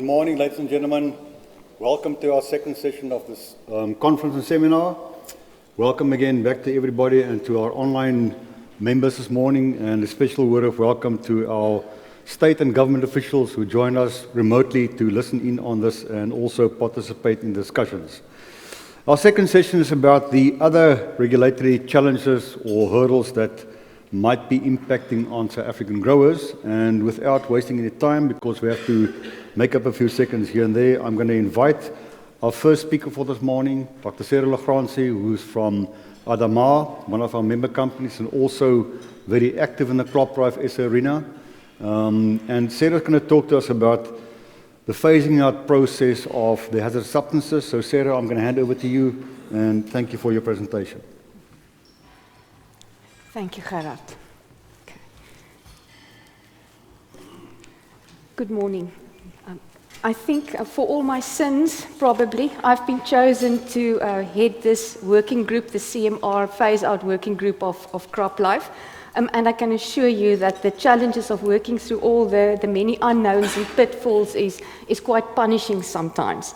morning, ladies and gentlemen. Welcome to our second session of this conference and seminar. Welcome again back to everybody and to our online members this morning, and a special word of welcome to our state and government officials who join us remotely to listen in on this and also participate in discussions. Our second session is about the other regulatory challenges or hurdles that might be impacting on South African growers. And without wasting any time, because we have to make up a few seconds here and there, I'm going to invite our first speaker for this morning, Dr. Sarah Lagransie, who's from Adama, one of our member companies, and also very active in the CropLife SA arena. And Sarah's going to talk to us about the phasing out process of the hazardous substances. So Sarah, I'm going to hand over to you, and thank you for your presentation. Thank you, Gerard. Okay. Good morning. I think for all my sins, probably, I've been chosen to head this working group, the CMR phase-out working group of CropLife. And I can assure you that the challenges of working through all the many unknowns and pitfalls is quite punishing sometimes.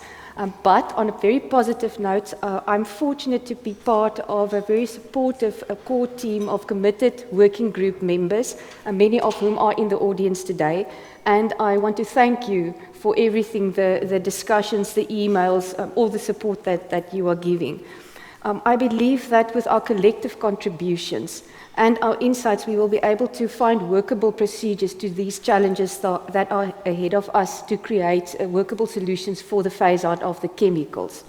But on a very positive note, I'm fortunate to be part of a very supportive core team of committed working group members, many of whom are in the audience today. And I want to thank you for everything, the discussions, the emails, all the support that you are giving. I believe that with our collective contributions and our insights, we will be able to find workable procedures to these challenges that are ahead of us to create workable solutions for the phase-out of the chemicals.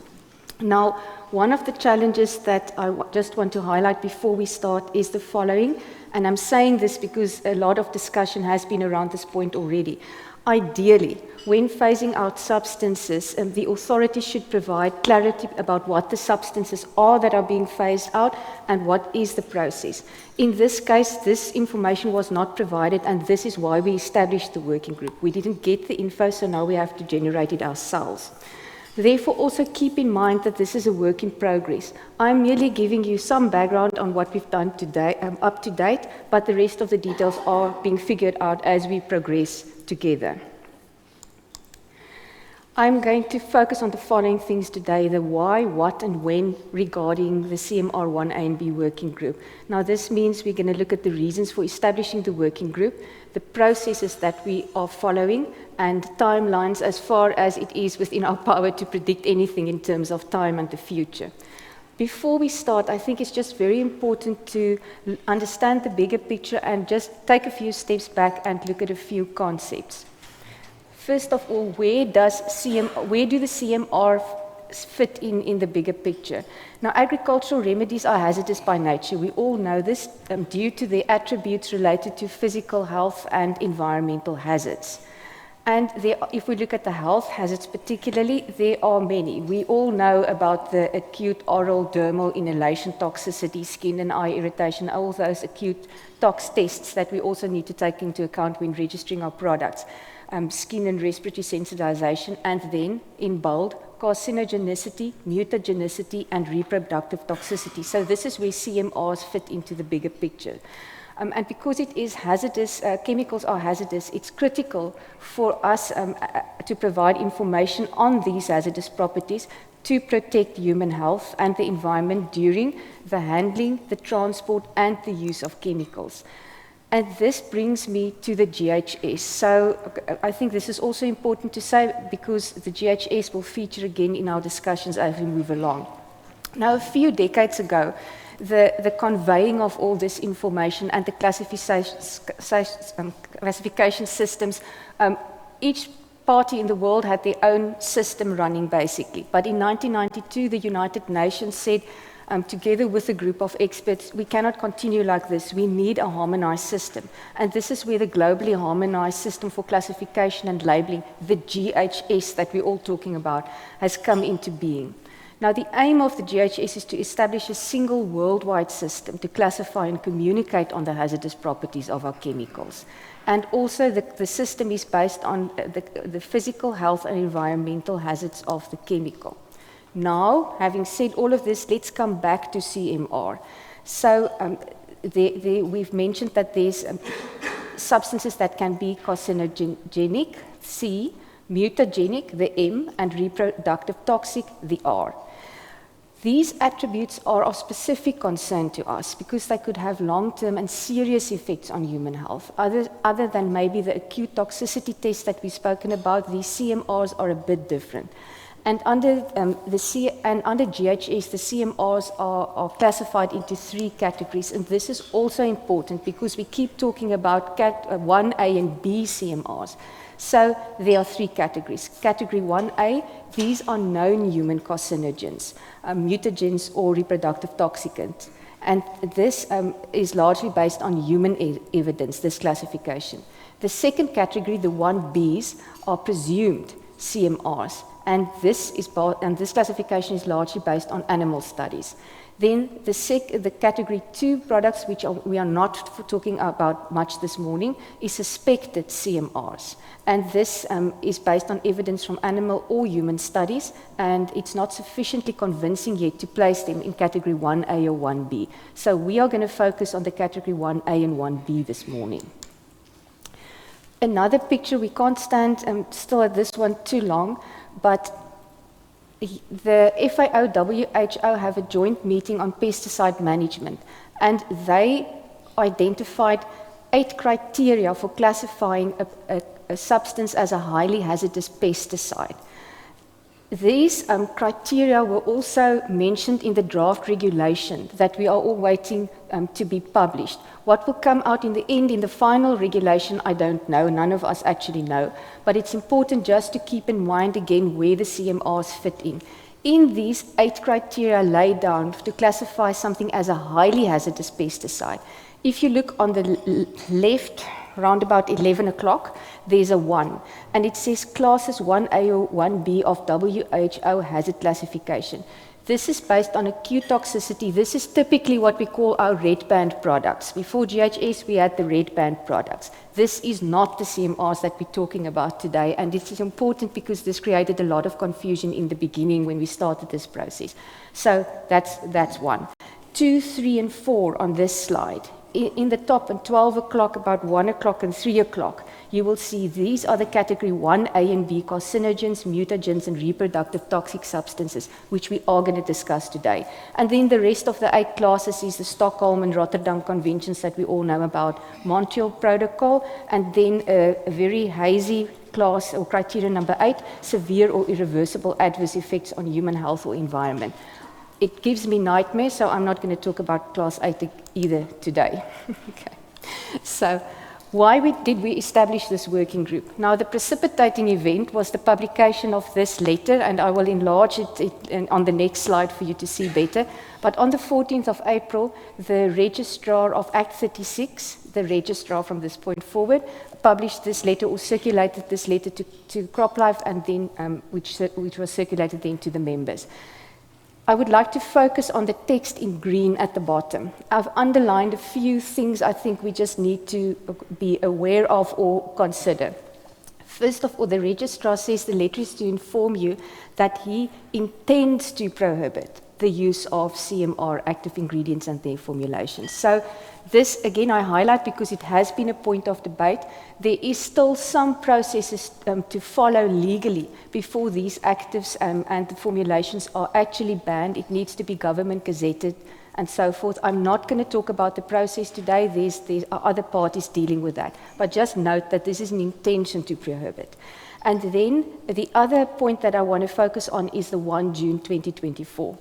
Now, one of the challenges that I just want to highlight before we start is the following, and I'm saying this because a lot of discussion has been around this point already. Ideally, when phasing out substances, the authorities should provide clarity about what the substances are that are being phased out and what is the process. In this case, this information was not provided, and this is why we established the working group. We didn't get the info, so now we have to generate it ourselves. Therefore, also keep in mind that this is a work in progress. I'm merely giving you some background on what we've done today, up to date, but the rest of the details are being figured out as we progress together. I'm going to focus on the following things today: the why, what, and when regarding the CMR 1A and B working group. Now, this means we're going to look at the reasons for establishing the working group, the processes that we are following, and timelines as far as it is within our power to predict anything in terms of time and the future. Before we start, I think it's just very important to understand the bigger picture and just take a few steps back and look at a few concepts. First of all, where do the CMR fit in the bigger picture? Now, agricultural remedies are hazardous by nature. We all know this due to their attributes related to physical health and environmental hazards. And if we look at the health hazards particularly, there are many. We all know about the acute oral dermal inhalation toxicity, skin and eye irritation, all those acute tox tests that we also need to take into account when registering our products. Skin and respiratory sensitization, and then, in bold, carcinogenicity, mutagenicity, and reproductive toxicity. So this is where CMRs fit into the bigger picture. And because it is hazardous, chemicals are hazardous, it's critical for us to provide information on these hazardous properties to protect human health and the environment during the handling, the transport, and the use of chemicals. And this brings me to the GHS. So I think this is also important to say because the GHS will feature again in our discussions as we move along. Now, a few decades ago, the conveying of all this information and the classification systems, each party in the world had their own system running basically. But in 1992, the United Nations said, together with a group of experts, we cannot continue like this. We need a harmonized system. And this is where the globally harmonized system for classification and labeling, the GHS that we're all talking about, has come into being. Now, the aim of the GHS is to establish a single worldwide system to classify and communicate on the hazardous properties of our chemicals. And also the system is based on the physical health and environmental hazards of the chemical. Now, having said all of this, let's come back to CMR. So we've mentioned that there's substances that can be carcinogenic, C, mutagenic, the M, and reproductive toxic, the R. These attributes are of specific concern to us because they could have long-term and serious effects on human health. Other than maybe the acute toxicity test that we've spoken about, these CMRs are a bit different. And under GHS, the CMRs are classified into 3 categories, and this is also important because we keep talking about 1A and B CMRs. So there are 3 categories. Category 1A, these are known human carcinogens, mutagens or reproductive toxicants. And this is largely based on human evidence, this classification. The second category, the 1Bs, are presumed CMRs. And this classification is largely based on animal studies. Then the category 2 products, which we are not talking about much this morning, is suspected CMRs. And this is based on evidence from animal or human studies, and it's not sufficiently convincing yet to place them in category 1A or 1B. So we are going to focus on the category 1A and 1B this morning. Another picture, we can't stand still at this one too long, but the FAO, WHO have a joint meeting on pesticide management, and they identified 8 criteria for classifying a substance as a highly hazardous pesticide. These criteria were also mentioned in the draft regulation that we are all waiting to be published. What will come out in the end, in the final regulation, I don't know. None of us actually know. But it's important just to keep in mind again where the CMRs fit in. In these 8 criteria laid down to classify something as a highly hazardous pesticide, if you look on the left, around about 11 o'clock, there's a 1. And it says classes 1A or 1B of WHO hazard classification. This is based on acute toxicity. This is typically what we call our red band products. Before GHS, we had the red band products. This is not the CMRs that we're talking about today, and this is important because this created a lot of confusion in the beginning when we started this process. So that's 1. 2, 3, and 4 on this slide. In the top, at 12 o'clock, about 1 o'clock, and 3 o'clock, you will see these are the category 1A and B carcinogens, mutagens, and reproductive toxic substances, which we are going to discuss today. And then the rest of the 8 classes is the Stockholm and Rotterdam Conventions that we all know about, Montreal Protocol, and then a very hazy class or criteria number 8, severe or irreversible adverse effects on human health or environment. It gives me nightmares, so I'm not going to talk about class 8 either today. Okay. So why did we establish this working group? Now, the precipitating event was the publication of this letter, and I will enlarge it on the next slide for you to see better. But on the 14th of April, the registrar of Act 36, the registrar from this point forward, published this letter or circulated this letter to CropLife, and then which was circulated then to the members. I would like to focus on the text in green at the bottom. I've underlined a few things I think we just need to be aware of or consider. First of all, the registrar says the letter is to inform you that he intends to prohibit the use of CMR, active ingredients, and their formulations. So this, again, I highlight because it has been a point of debate. There is still some processes to follow legally before these actives and the formulations are actually banned. It needs to be government gazetted and so forth. I'm not going to talk about the process today. There are other parties dealing with that. But just note that this is an intention to prohibit. And then the other point that I want to focus on is the 1 June 2024.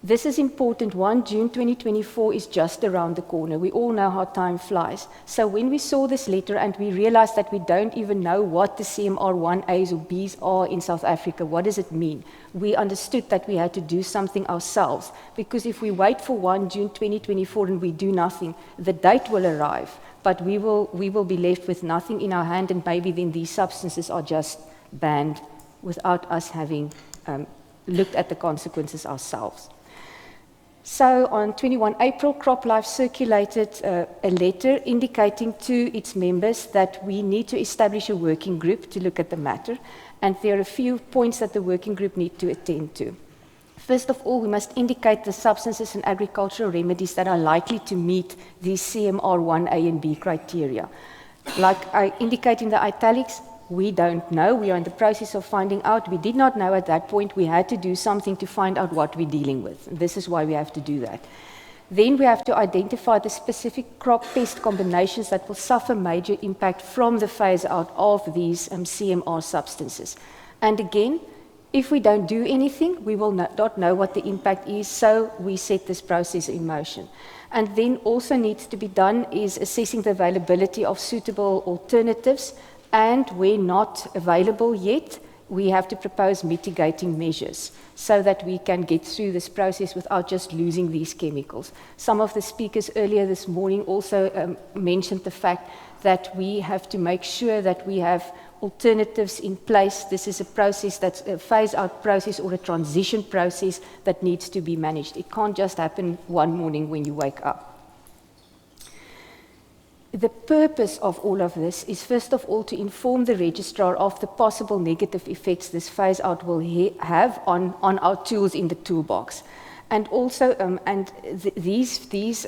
This is important. 1 June 2024 is just around the corner. We all know how time flies. So when we saw this letter and we realized that we don't even know what the CMR 1As or Bs are in South Africa, what does it mean? We understood that we had to do something ourselves, because if we wait for 1 June 2024 and we do nothing, the date will arrive, but we will be left with nothing in our hand, and maybe then these substances are just banned without us having looked at the consequences ourselves. So on 21 April, CropLife circulated a letter indicating to its members that we need to establish a working group to look at the matter, and there are a few points that the working group need to attend to. First of all, we must indicate the substances and agricultural remedies that are likely to meet these CMR 1A and B criteria. Like I indicate in the italics, we don't know. We are in the process of finding out. We did not know at that point. We had to do something to find out what we're dealing with. And this is why we have to do that. Then we have to identify the specific crop pest combinations that will suffer major impact from the phase out of these CMR substances. And again, if we don't do anything, we will not know what the impact is, so we set this process in motion. And then also needs to be done is assessing the availability of suitable alternatives, and where not available yet, we have to propose mitigating measures so that we can get through this process without just losing these chemicals. Some of the speakers earlier this morning also mentioned the fact that we have to make sure that we have alternatives in place. This is a process that's a phase-out process or a transition process that needs to be managed. It can't just happen one morning when you wake up. The purpose of all of this is, first of all, to inform the registrar of the possible negative effects this phase-out will have on our tools in the toolbox. And also, these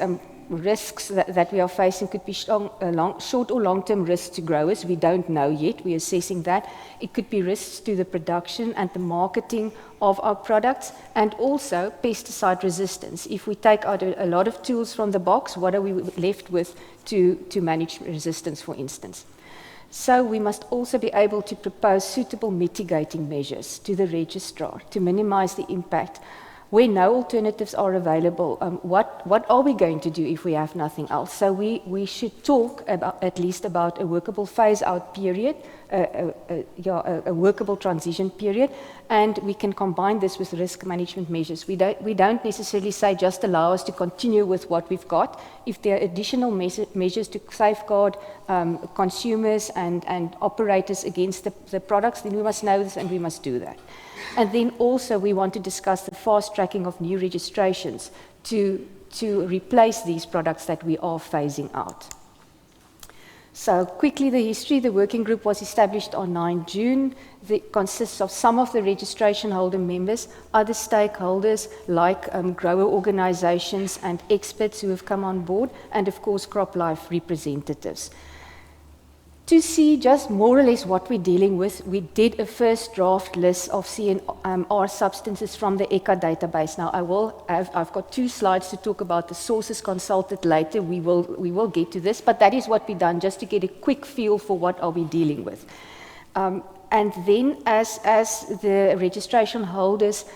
risks that we are facing could be short or long-term risks to growers. We don't know yet. We're assessing that. It could be risks to the production and the marketing of our products, and also pesticide resistance. If we take out a lot of tools from the box, what are we left with to manage resistance, for instance? So we must also be able to propose suitable mitigating measures to the registrar to minimize the impact. Where no alternatives are available, what are we going to do if we have nothing else? So we should talk about, at least about a workable phase-out period, a workable transition period, and we can combine this with risk management measures. We don't necessarily say just allow us to continue with what we've got. If there are additional measures to safeguard consumers and operators against the products, then we must know this and we must do that. And then also we want to discuss the fast tracking of new registrations to replace these products that we are phasing out. So quickly, the history. The working group was established on 9 June. It consists of some of the registration holder members, other stakeholders like grower organizations and experts who have come on board, and of course CropLife representatives. To see just more or less what we're dealing with, we did a first draft list of CMR substances from the ECHA database. Now, I've got 2 slides to talk about the sources consulted later. We will get to this, but that is what we've done, just to get a quick feel for what are we dealing with. And then, as the registration holders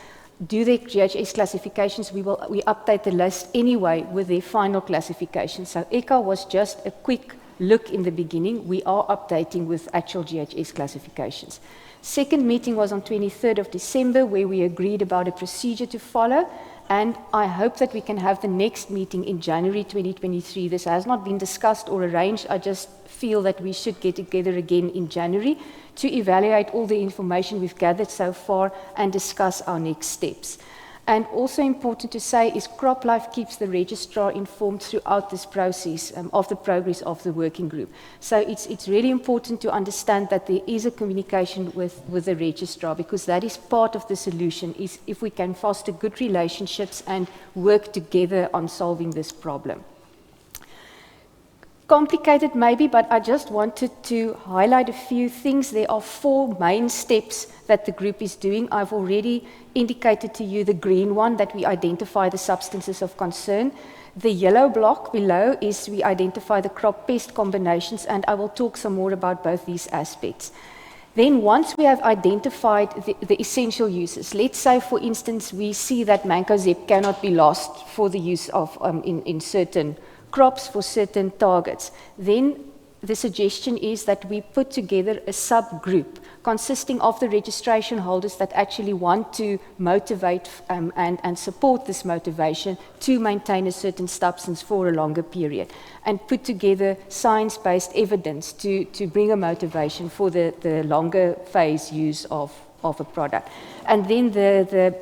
do their GHS classifications, we update the list anyway with their final classification. So ECHA was just a quick look in the beginning. We are updating with actual GHS classifications. Second meeting was on 23rd of December, where we agreed about a procedure to follow, and I hope that we can have the next meeting in January 2023. This has not been discussed or arranged. I just feel that we should get together again in January to evaluate all the information we've gathered so far and discuss our next steps. And also important to say is CropLife keeps the registrar informed throughout this process of the progress of the working group. So it's really important to understand that there is a communication with the registrar, because that is part of the solution, is if we can foster good relationships and work together on solving this problem. Complicated maybe, but I just wanted to highlight a few things. There are 4 main steps that the group is doing. I've already indicated to you the green one, that we identify the substances of concern. The yellow block below is we identify the crop pest combinations, and I will talk some more about both these aspects. Then once we have identified the essential uses, let's say for instance we see that mancozeb cannot be lost for the use of in certain crops for certain targets, then the suggestion is that we put together a subgroup consisting of the registration holders that actually want to motivate and support this motivation to maintain a certain substance for a longer period, and put together science-based evidence to bring a motivation for the longer phase use of a product. And then the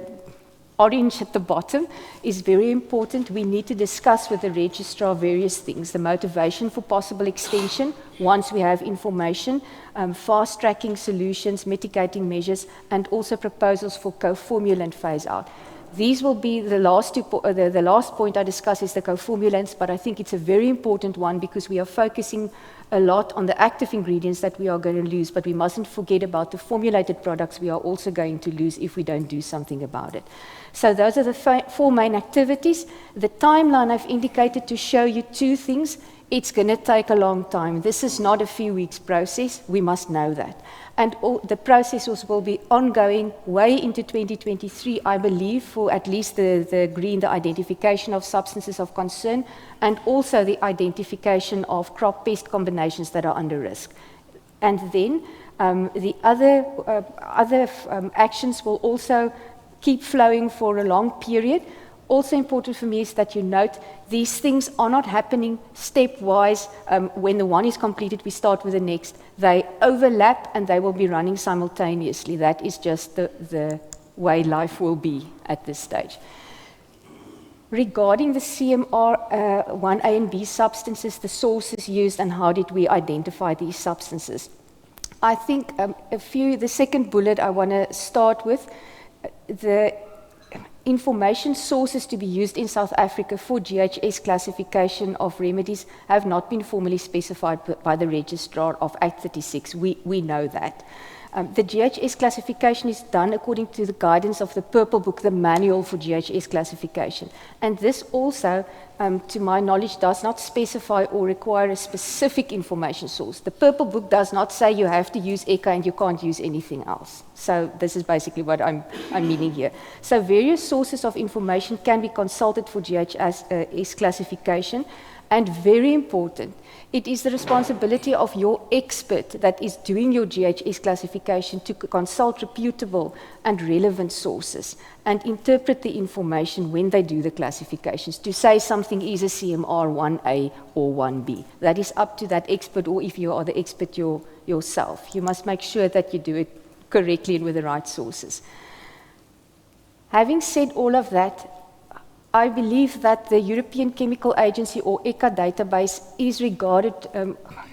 orange at the bottom is very important. We need to discuss with the registrar various things: the motivation for possible extension once we have information, fast-tracking solutions, mitigating measures, and also proposals for co-formulant phase-out. These will be the last the last point I discuss is the co-formulants, but I think it's a very important one because we are focusing a lot on the active ingredients that we are going to lose, but we mustn't forget about the formulated products we are also going to lose if we don't do something about it. So those are the four main activities. The timeline I've indicated to show you two things. It's going to take a long time. This is not a few weeks process. We must know that. And the processes will be ongoing way into 2023, I believe, for at least the green, the identification of substances of concern, and also the identification of crop pest combinations that are under risk. And then the other actions will also keep flowing for a long period. Also important for me is that you note these things are not happening stepwise. When the one is completed, we start with the next. They overlap and they will be running simultaneously. That is just the way life will be at this stage. Regarding the CMR 1A and B substances, the sources used and how did we identify these substances? I think the second bullet I want to start with, the information sources to be used in South Africa for GHS classification of remedies have not been formally specified by the Registrar of Act 36. We know that. The GHS classification is done according to the guidance of the Purple Book, the manual for GHS classification. And this also, to my knowledge, does not specify or require a specific information source. The Purple Book does not say you have to use ECHA and you can't use anything else. So this is basically what I'm meaning here. So various sources of information can be consulted for GHS classification. And very important, it is the responsibility of your expert that is doing your GHS classification to consult reputable and relevant sources and interpret the information when they do the classifications to say something is a CMR 1A or 1B. That is up to that expert, or if you are the expert yourself. You must make sure that you do it correctly and with the right sources. Having said all of that, I believe that the European Chemical Agency, or ECHA database, is regarded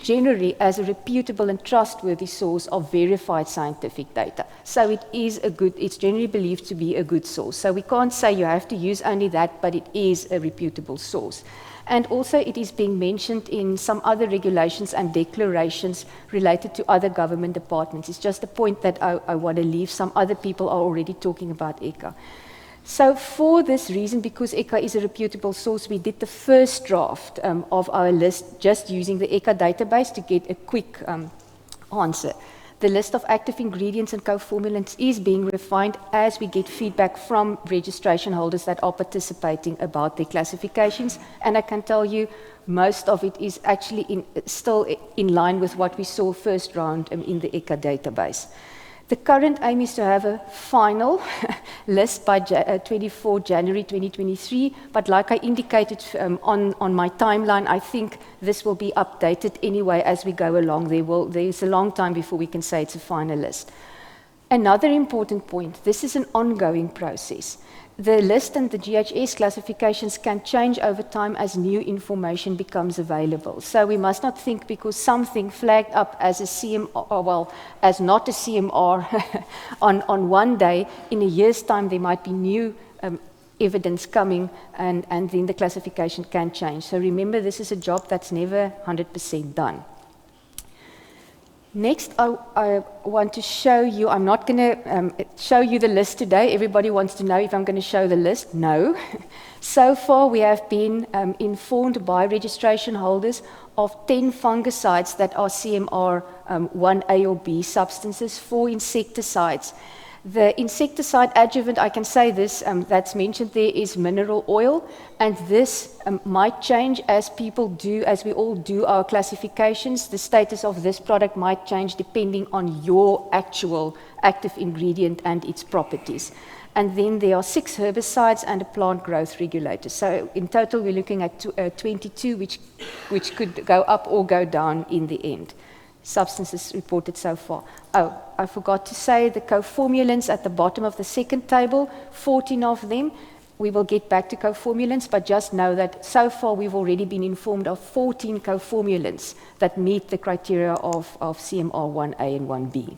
generally as a reputable and trustworthy source of verified scientific data. So it's generally believed to be a good source. So we can't say you have to use only that, but it is a reputable source. And also it is being mentioned in some other regulations and declarations related to other government departments. It's just a point that I want to leave. Some other people are already talking about ECHA. So for this reason, because ECHA is a reputable source, we did the first draft of our list just using the ECHA database to get a quick answer. The list of active ingredients and co-formulants is being refined as we get feedback from registration holders that are participating about their classifications. And I can tell you, most of it is actually still in line with what we saw first round in the ECHA database. The current aim is to have a final list by 24 January 2023, but like I indicated on my timeline, I think this will be updated anyway as we go along. There is a long time before we can say it's a final list. Another important point, this is an ongoing process. The list and the GHS classifications can change over time as new information becomes available. So we must not think because something flagged up as a CMR, well, as not a CMR on one day, in a year's time there might be new evidence coming and then the classification can change. So remember, this is a job that's never 100% done. Next, I want to show you, I'm not going to show you the list today. Everybody wants to know if I'm going to show the list. No. So far, we have been informed by registration holders of 10 fungicides that are CMR 1A or B substances, 4 insecticides. The insecticide adjuvant, I can say this, that's mentioned there is mineral oil, and this might change as we all do our classifications. The status of this product might change depending on your actual active ingredient and its properties. And then there are 6 herbicides and a plant growth regulator. So in total, we're looking at 22, which could go up or go down in the end. Substances reported so far. Oh, I forgot to say the co-formulants at the bottom of the second table, 14 of them. We will get back to co-formulants, but just know that so far we've already been informed of 14 co-formulants that meet the criteria of CMR 1A and 1B.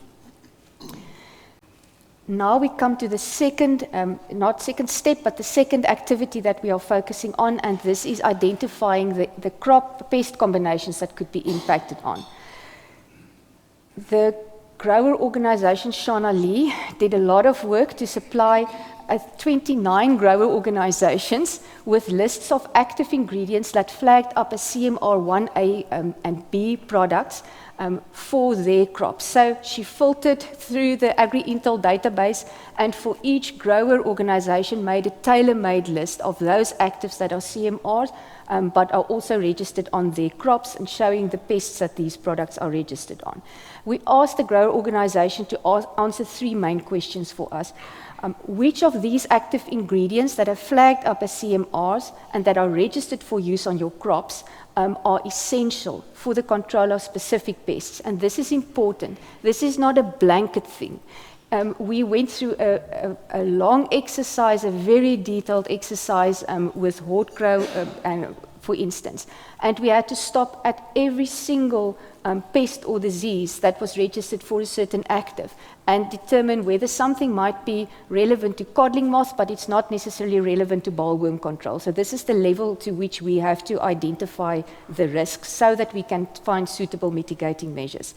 Now we come to the second, not second step, but the second activity that we are focusing on, and this is identifying the crop pest combinations that could be impacted on. The grower organization, Shana Lee, did a lot of work to supply 29 grower organizations with lists of active ingredients that flagged up as CMR1A and B products for their crops. So she filtered through the Agri-Intel database, and for each grower organization made a tailor-made list of those actives that are CMRs, but are also registered on their crops and showing the pests that these products are registered on. We asked the grower organization to answer 3 main questions for us. Which of these active ingredients that are flagged up as CMRs and that are registered for use on your crops are essential for the control of specific pests? And this is important. This is not a blanket thing. We went through a long exercise, a very detailed exercise with hort crow, for instance, and we had to stop at every single pest or disease that was registered for a certain active and determine whether something might be relevant to codling moth, but it's not necessarily relevant to bollworm control. So this is the level to which we have to identify the risks so that we can find suitable mitigating measures.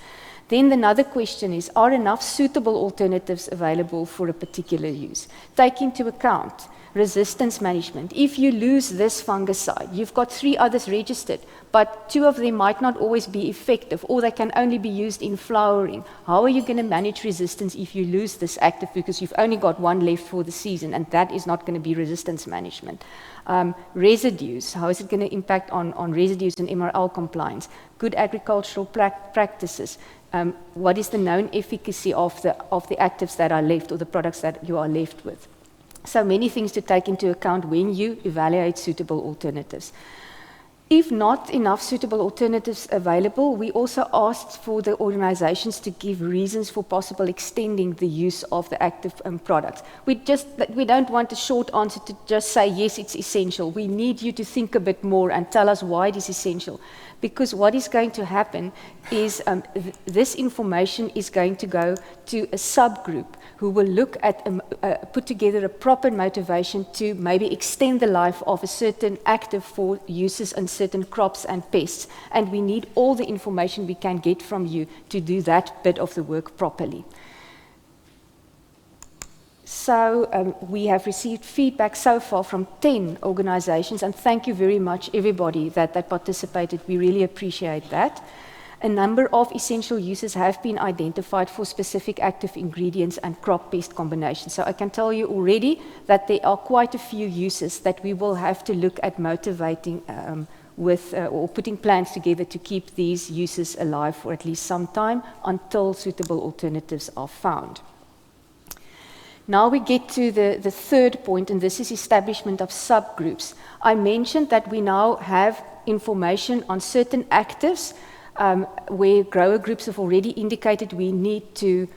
Then another question is, are enough suitable alternatives available for a particular use? Take into account resistance management. If you lose this fungicide, you've got 3 others registered, but 2 of them might not always be effective, or they can only be used in flowering. How are you going to manage resistance if you lose this active because you've only got 1 left for the season, and that is not going to be resistance management? Residues, how is it going to impact on residues and MRL compliance? Good agricultural practices. What is the known efficacy of the actives that are left, or the products that you are left with? So many things to take into account when you evaluate suitable alternatives. If not enough suitable alternatives available, we also asked for the organizations to give reasons for possible extending the use of the active products. We don't want a short answer to just say, yes, it's essential. We need you to think a bit more and tell us why it is essential. Because what is going to happen is this information is going to go to a subgroup who will look at, put together a proper motivation to maybe extend the life of a certain active for uses on certain crops and pests. And we need all the information we can get from you to do that bit of the work properly. So we have received feedback so far from 10 organizations, and thank you very much, everybody that participated. We really appreciate that. A number of essential uses have been identified for specific active ingredients and crop pest combinations. So I can tell you already that there are quite a few uses that we will have to look at motivating or putting plans together to keep these uses alive for at least some time until suitable alternatives are found. Now we get to the third point, and this is establishment of subgroups. I mentioned that we now have information on certain actives where grower groups have already indicated we need to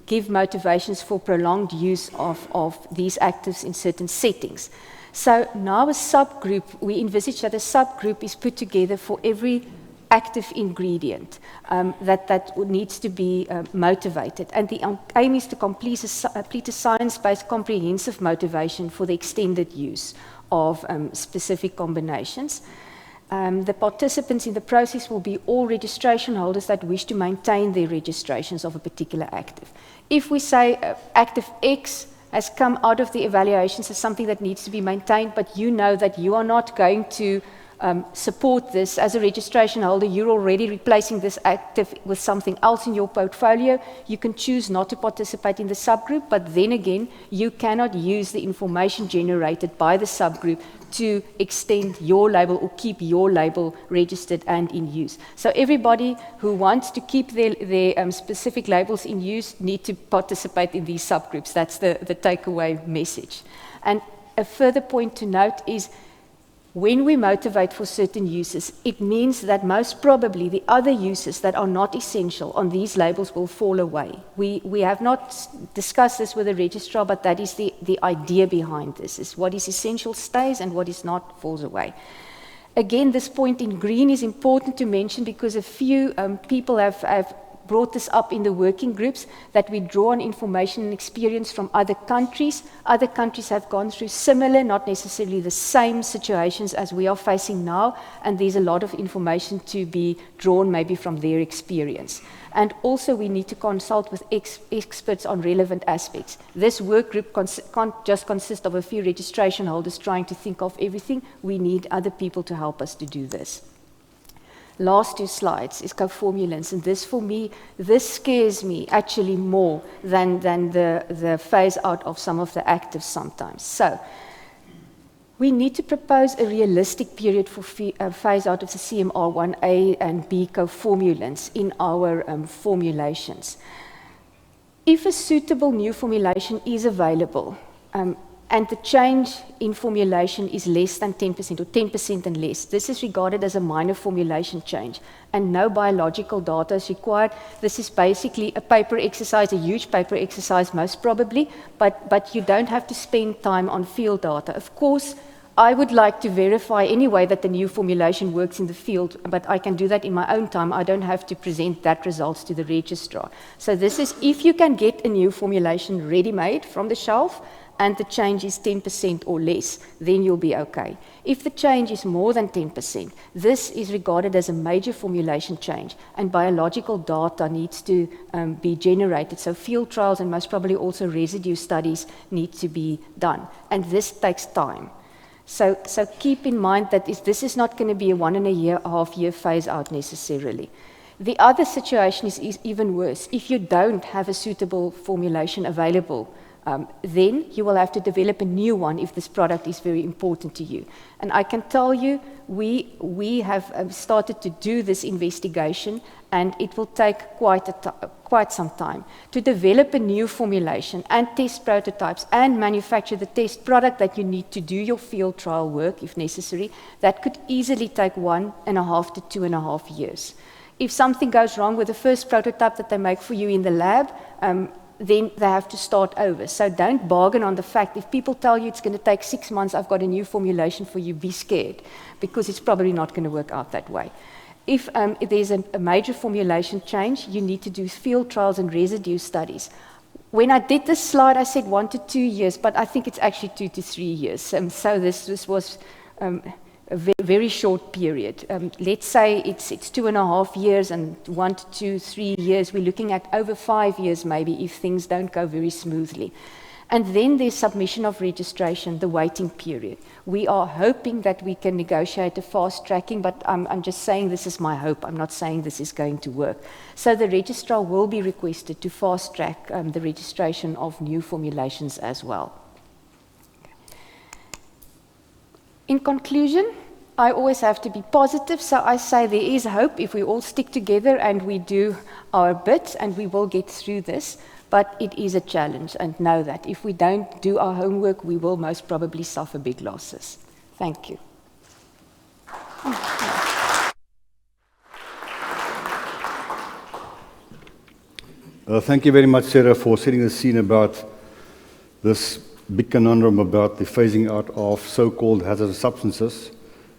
give motivations for prolonged use of these actives in certain settings. So now a subgroup, we envisage that a subgroup is put together for every active ingredient that needs to be motivated. And the aim is to complete a science-based comprehensive motivation for the extended use of specific combinations. The participants in the process will be all registration holders that wish to maintain their registrations of a particular active. If we say active X has come out of the evaluations as something that needs to be maintained, but you know that you are not going to support this as a registration holder, you're already replacing this active with something else in your portfolio, you can choose not to participate in the subgroup, but then again, you cannot use the information generated by the subgroup to extend your label or keep your label registered and in use. So everybody who wants to keep their specific labels in use need to participate in these subgroups. That's the takeaway message. And a further point to note is when we motivate for certain uses, it means that most probably the other uses that are not essential on these labels will fall away. We have not discussed this with the registrar, but that is the idea behind this, is what is essential stays and what is not falls away. Again, this point in green is important to mention because a few people have brought this up in the working groups, that we draw on information and experience from other countries. Other countries have gone through similar, not necessarily the same situations as we are facing now, and there's a lot of information to be drawn maybe from their experience. And also we need to consult with experts on relevant aspects. This work group can't just consist of a few registration holders trying to think of everything. We need other people to help us to do this. Last 2 slides is co-formulants, and this for me, this scares me actually more than the phase out of some of the actives sometimes. So we need to propose a realistic period for phase out of the CMR1A and B co-formulants in our formulations. If a suitable new formulation is available, and the change in formulation is less than 10% or 10% and less, this is regarded as a minor formulation change, and no biological data is required. This is basically a paper exercise, a huge paper exercise most probably, but you don't have to spend time on field data. Of course, I would like to verify anyway that the new formulation works in the field, but I can do that in my own time. I don't have to present that results to the registrar. So this is if you can get a new formulation ready-made from the shelf, and the change is 10% or less, then you'll be okay. If the change is more than 10%, this is regarded as a major formulation change, and biological data needs to be generated. So field trials and most probably also residue studies need to be done, and this takes time. So keep in mind that this is not going to be a 1.5 year phase out necessarily. The other situation is even worse. If you don't have a suitable formulation available, then you will have to develop a new one if this product is very important to you. And I can tell you, we have started to do this investigation, and it will take quite some time to develop a new formulation and test prototypes and manufacture the test product that you need to do your field trial work if necessary. That could easily take 1.5 to 2.5 years. If something goes wrong with the first prototype that they make for you in the lab, then they have to start over. So don't bargain on the fact, if people tell you it's going to take 6 months, I've got a new formulation for you, be scared, because it's probably not going to work out that way. If there's a major formulation change, you need to do field trials and residue studies. When I did this slide, I said 1 to 2 years, but I think it's actually 2 to 3 years. So this was a very short period. Let's say it's 2.5 years and 1 to 2, 3 years. We're looking at over 5 years maybe if things don't go very smoothly. And then there's submission of registration, the waiting period. We are hoping that we can negotiate a fast tracking, but I'm just saying this is my hope. I'm not saying this is going to work. So the registrar will be requested to fast track the registration of new formulations as well. In conclusion, I always have to be positive, so I say there is hope if we all stick together and we do our bit, and we will get through this. But it is a challenge, and know that if we don't do our homework, we will most probably suffer big losses. Thank you. Thank you very much, Sarah, for setting the scene about this big conundrum about the phasing out of so-called hazardous substances.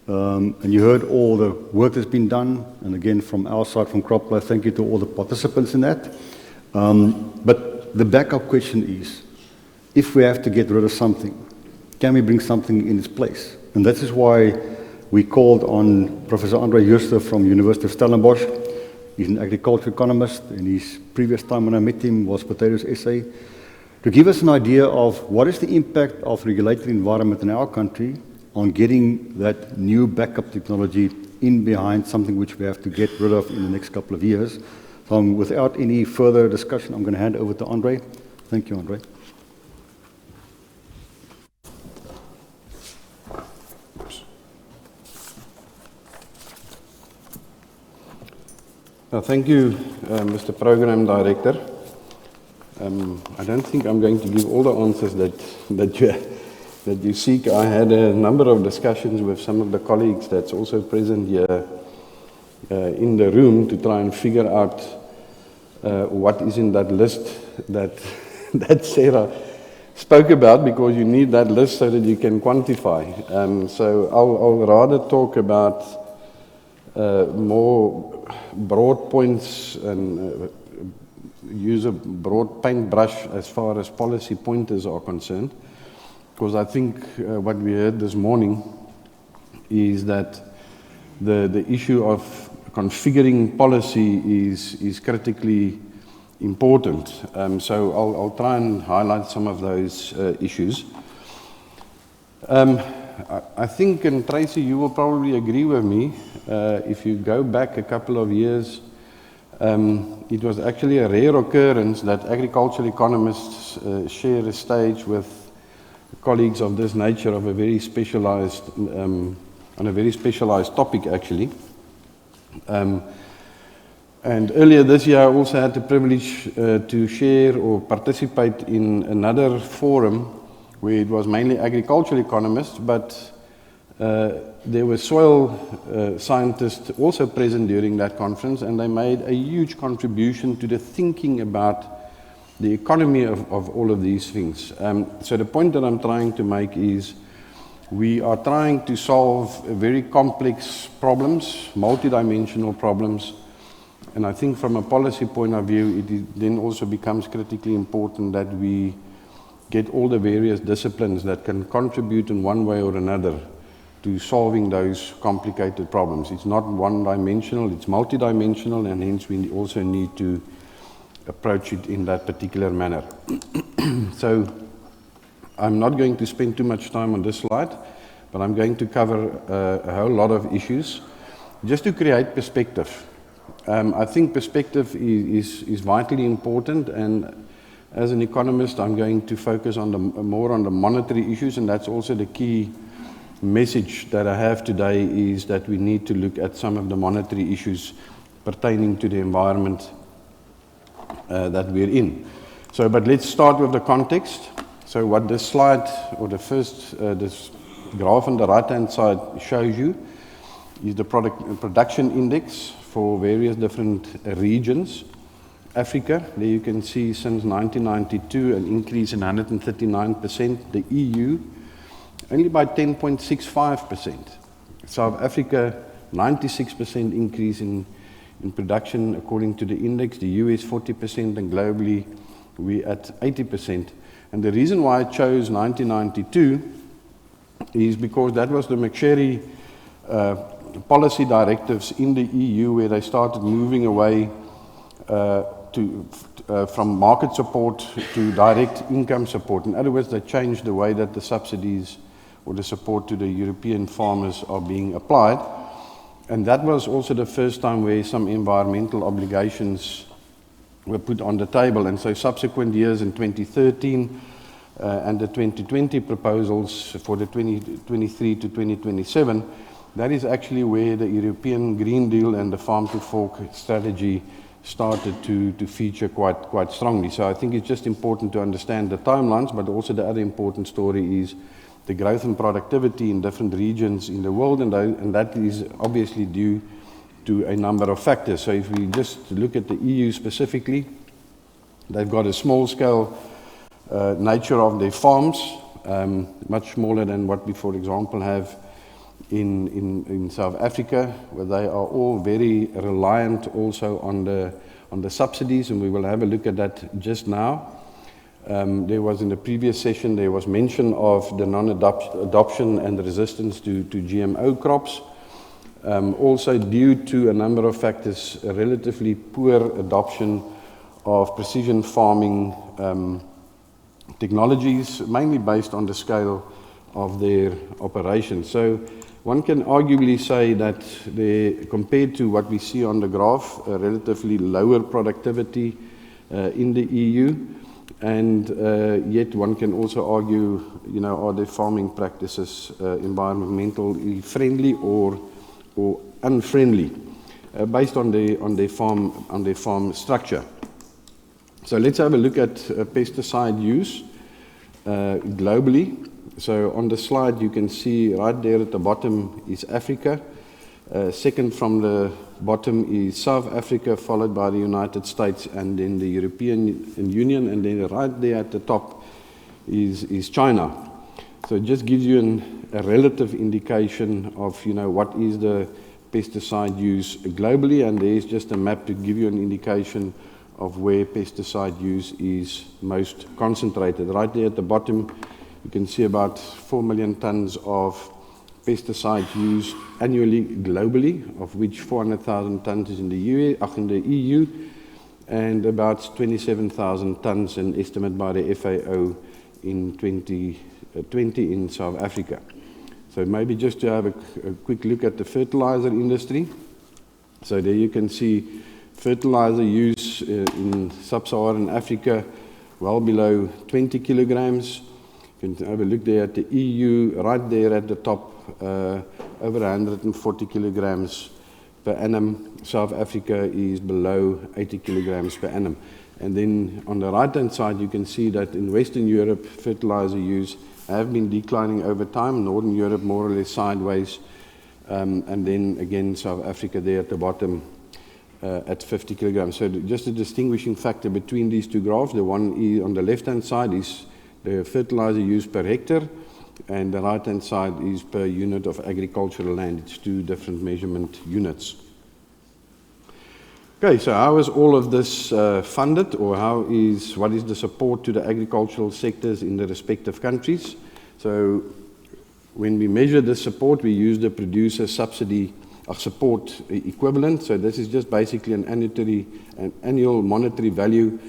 And you heard all the work that's been done, and again from our side, from CropLife, thank you to all the participants in that. But the backup question is, if we have to get rid of something, can we bring something in its place? And that is why we called on Professor Andre Jooste from University of Stellenbosch. He's an agriculture economist, and his previous time when I met him was Potatoes SA, to give us an idea of what is the impact of regulatory environment in our country on getting that new backup technology in behind something which we have to get rid of in the next couple of years. So without any further discussion, I'm going to hand over to Andre. Thank you, Andre. Thank you, Mr. Program Director. I don't think I'm going to give all the answers that you seek. I had a number of discussions with some of the colleagues that's also present here in the room to try and figure out what is in that list that Sarah spoke about, because you need that list so that you can quantify. So I'll rather talk about more broad points and use a broad paintbrush as far as policy pointers are concerned, because I think what we heard this morning is that the issue of configuring policy is critically important. So I'll try and highlight some of those issues. I think, and Tracy, you will probably agree with me, if you go back a couple of years, it was actually a rare occurrence that agricultural economists share a stage with colleagues of this nature of a very specialized, on a very specialized topic actually. And earlier this year I also had the privilege to share or participate in another forum where it was mainly agricultural economists, but there were soil scientists also present during that conference, and they made a huge contribution to the thinking about the economy of all of these things. So the point that I'm trying to make is we are trying to solve very complex problems, multidimensional problems, and I think from a policy point of view, it then also becomes critically important that we get all the various disciplines that can contribute in one way or another to solving those complicated problems. It's not one-dimensional, it's multidimensional, and hence we also need to approach it in that particular manner. So I'm not going to spend too much time on this slide, but I'm going to cover a whole lot of issues just to create perspective. I think perspective is vitally important, and as an economist I'm going to focus on more on the monetary issues, and that's also the key message that I have today, is that we need to look at some of the monetary issues pertaining to the environment that we're in. So, but let's start with the context. So what this slide, or the first, this graph on the right-hand side shows you, is the production index for various different regions. Africa, there you can see since 1992 an increase in 139%. The EU, only by 10.65%. South Africa, 96% increase in production according to the index. The US 40%, and globally we're at 80%. And the reason why I chose 1992 is because that was the McSherry policy directives in the EU, where they started moving away from market support to direct income support. In other words, they changed the way that the subsidies or the support to the European farmers are being applied. And that was also the first time where some environmental obligations were put on the table. And so subsequent years in 2013 and the 2020 proposals for the 2023 to 2027, that is actually where the European Green Deal and the Farm to Fork strategy started to feature quite strongly. So I think it's just important to understand the timelines, but also the other important story is the growth and productivity in different regions in the world, and that is obviously due to a number of factors. So if we just look at the EU specifically, they've got a small-scale nature of their farms, much smaller than what we, for example, have in South Africa, where they are all very reliant also on the subsidies, and we will have a look at that just now. There was in the previous session, there was mention of the non-adoption and the resistance to GMO crops. Also due to a number of factors, a relatively poor adoption of precision farming technologies, mainly based on the scale of their operations. So one can arguably say that compared to what we see on the graph, a relatively lower productivity in the EU, and yet one can also argue, are their farming practices environmentally friendly or unfriendly, based on their farm structure. So let's have a look at pesticide use globally. So on the slide you can see right there at the bottom is Africa. Second from the bottom is South Africa, followed by the United States and then the European Union, and then right there at the top is China. So it just gives you a relative indication of what is the pesticide use globally, and there's just a map to give you an indication of where pesticide use is most concentrated. Right there at the bottom, you can see about 4 million tons of pesticide used annually globally, of which 400,000 tons is in the EU, and about 27,000 tons, an estimate by the FAO in 2020 in South Africa. So maybe just to have a quick look at the fertilizer industry. So there you can see fertilizer use in sub-Saharan Africa well below 20 kilograms. You can have a look there at the EU, right there at the top, over 140 kilograms per annum. South Africa is below 80 kilograms per annum. And then on the right-hand side, you can see that in Western Europe, fertilizer use have been declining over time. Northern Europe, more or less sideways. And then again, South Africa there at the bottom at 50 kilograms. So just a distinguishing factor between these two graphs. The one on the left-hand side is the fertilizer use per hectare, and the right-hand side is per unit of agricultural land. It's two different measurement units. Okay, so how is all of this funded, or what is the support to the agricultural sectors in the respective countries? So when we measure the support, we use the producer subsidy support equivalent. So this is just basically an annual monetary value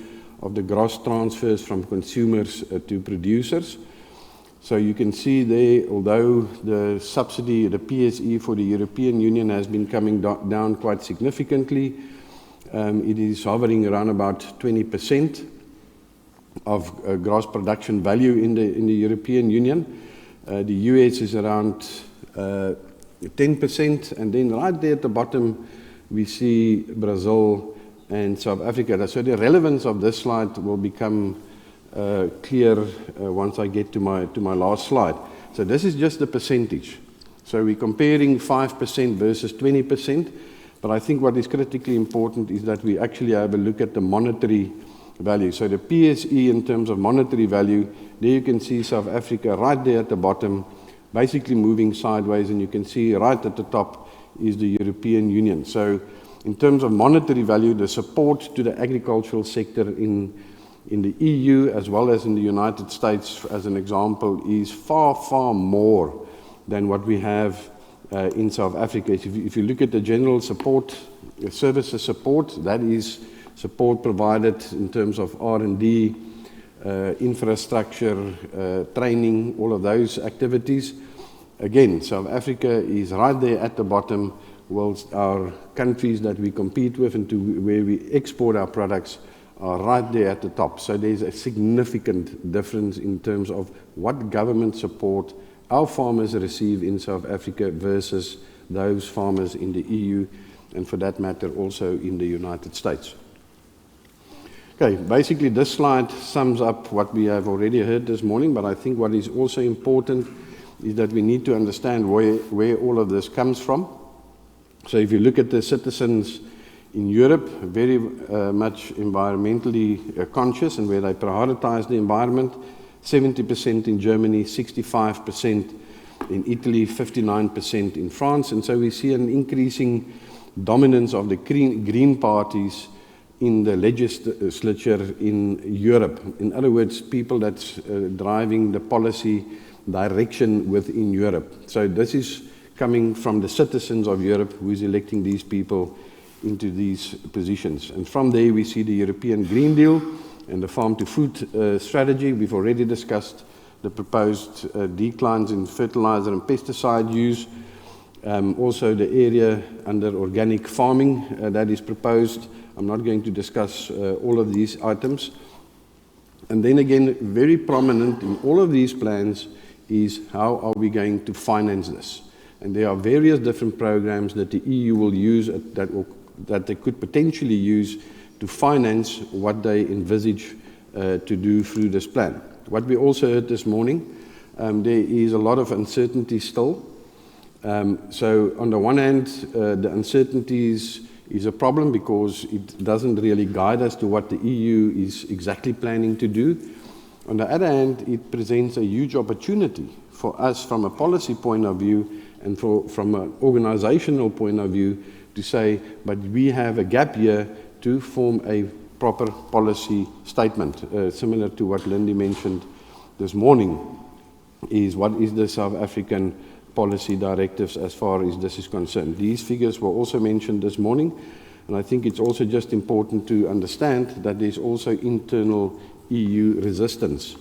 of the gross transfers from consumers to producers. So you can see there, although the subsidy, the PSE for the European Union has been coming down quite significantly, it is hovering around about 20% of gross production value in the European Union. The US is around 10%, and then right there at the bottom we see Brazil and South Africa. So the relevance of this slide will become clear once I get to my last slide. So this is just the percentage. So we're comparing 5% versus 20%, but I think what is critically important is that we actually have a look at the monetary value. So the PSE in terms of monetary value, there you can see South Africa right there at the bottom, basically moving sideways, and you can see right at the top is the European Union. So in terms of monetary value, the support to the agricultural sector in the EU as well as in the United States, as an example, is far, far more than what we have in South Africa. If you look at the general support, services support, that is support provided in terms of R&D, infrastructure, training, all of those activities. Again, South Africa is right there at the bottom, whilst our countries that we compete with and to where we export our products are right there at the top. So there's a significant difference in terms of what government support our farmers receive in South Africa versus those farmers in the EU, and for that matter also in the United States. Okay, basically this slide sums up what we have already heard this morning, but I think what is also important is that we need to understand where all of this comes from. So if you look at the citizens in Europe, very much environmentally conscious and where they prioritize the environment, 70% in Germany, 65% in Italy, 59% in France. And so we see an increasing dominance of the green parties in the legislature in Europe. In other words, people that's driving the policy direction within Europe. So this is coming from the citizens of Europe who is electing these people into these positions. And from there we see the European Green Deal and the farm-to-food strategy. We've already discussed the proposed declines in fertilizer and pesticide use. Also the area under organic farming that is proposed. I'm not going to discuss all of these items. And then again, very prominent in all of these plans is how are we going to finance this? And there are various different programs that the EU will use that they could potentially use to finance what they envisage to do through this plan. What we also heard this morning, there is a lot of uncertainty still. So on the one hand, the uncertainties is a problem because it doesn't really guide us to what the EU is exactly planning to do. On the other hand, it presents a huge opportunity for us from a policy point of view and from an organizational point of view to say, but we have a gap here to form a proper policy statement, similar to what Lindy mentioned this morning, is what is the South African policy directives as far as this is concerned. These figures were also mentioned this morning, and I think it's also just important to understand that there's also internal EU resistance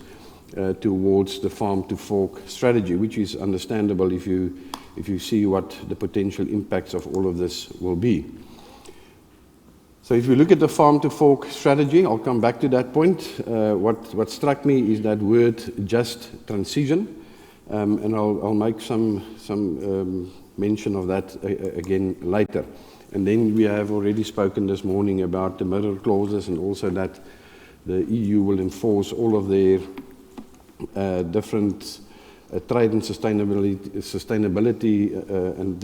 towards the farm-to-fork strategy, which is understandable if you see what the potential impacts of all of this will be. So if you look at the farm-to-fork strategy, I'll come back to that point. What struck me is that word just transition, and I'll make some mention of that again later. And then we have already spoken this morning about the mirror clauses, and also that the EU will enforce all of their different trade and sustainability and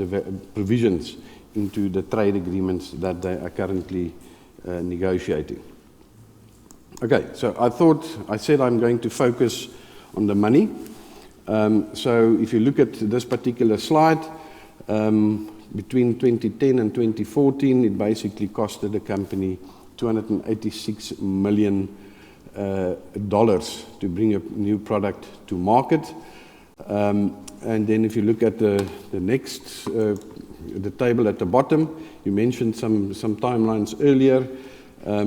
provisions into the trade agreements that they are currently negotiating. Okay, so I said I'm going to focus on the money. So if you look at this particular slide, between 2010 and 2014, it basically costed the company $286 million to bring a new product to market. And then if you look at the next, the table at the bottom, you mentioned some timelines earlier.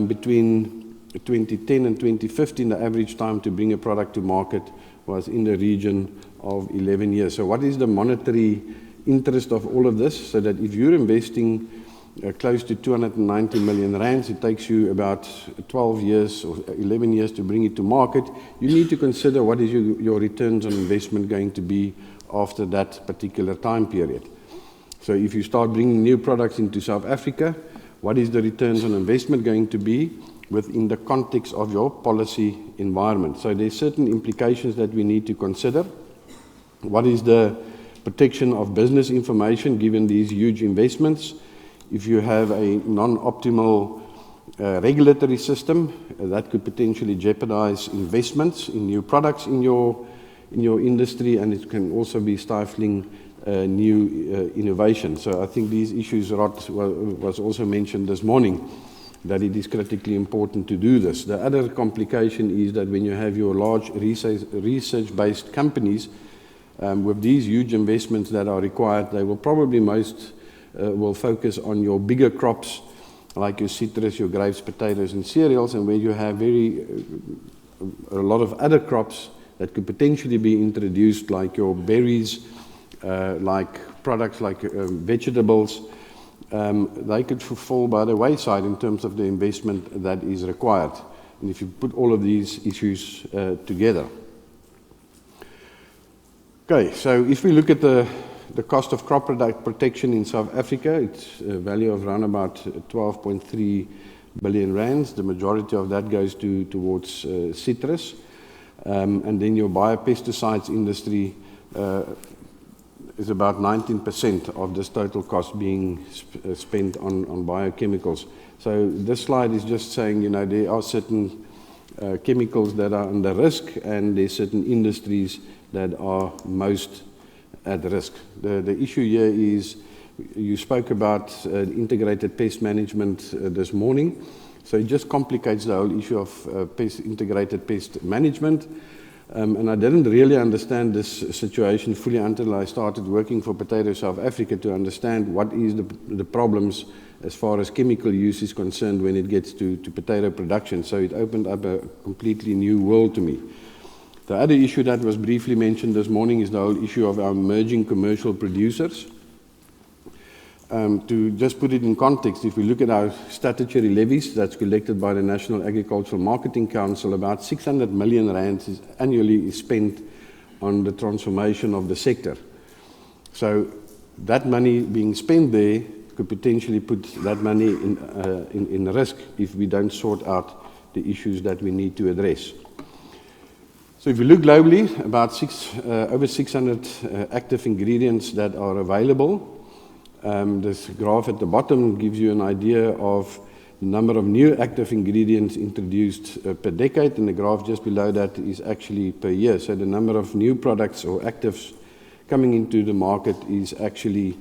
Between 2010 and 2015, the average time to bring a product to market was in the region of 11 years. So what is the monetary interest of all of this? So that if you're investing close to 290 million rands, it takes you about 12 years or 11 years to bring it to market. You need to consider what is your returns on investment going to be after that particular time period. So if you start bringing new products into South Africa, what is the returns on investment going to be within the context of your policy environment? So there's certain implications that we need to consider. What is the protection of business information given these huge investments? If you have a non-optimal regulatory system, that could potentially jeopardize investments in new products in your industry, and it can also be stifling new innovation. So I think these issues was also mentioned this morning, that it is critically important to do this. The other complication is that when you have your large research-based companies, with these huge investments that are required, they will probably will focus on your bigger crops, like your citrus, your grapes, potatoes, and cereals, and where you have a lot of other crops that could potentially be introduced, like your berries, like products like vegetables, they could fall by the wayside in terms of the investment that is required. And if you put all of these issues together. Okay, so if we look at the cost of crop protection in South Africa, it's a value of around about 12.3 billion rands. The majority of that goes towards citrus. And then your biopesticides industry is about 19% of this total cost being spent on biochemicals. So this slide is just saying, there are certain chemicals that are under risk, and there's certain industries that are most at risk. The issue here is, you spoke about integrated pest management this morning, so it just complicates the whole issue of integrated pest management. And I didn't really understand this situation fully until I started working for Potato South Africa to understand what is the problems as far as chemical use is concerned when it gets to potato production. So it opened up a completely new world to me. The other issue that was briefly mentioned this morning is the whole issue of our emerging commercial producers. To just put it in context, if we look at our statutory levies that's collected by the National Agricultural Marketing Council, about 600 million rands annually is spent on the transformation of the sector. So that money being spent there could potentially put that money in risk if we don't sort out the issues that we need to address. So if you look globally, about over 600 active ingredients that are available. This graph at the bottom gives you an idea of the number of new active ingredients introduced per decade, and the graph just below that is actually per year. So the number of new products or actives coming into the market is actually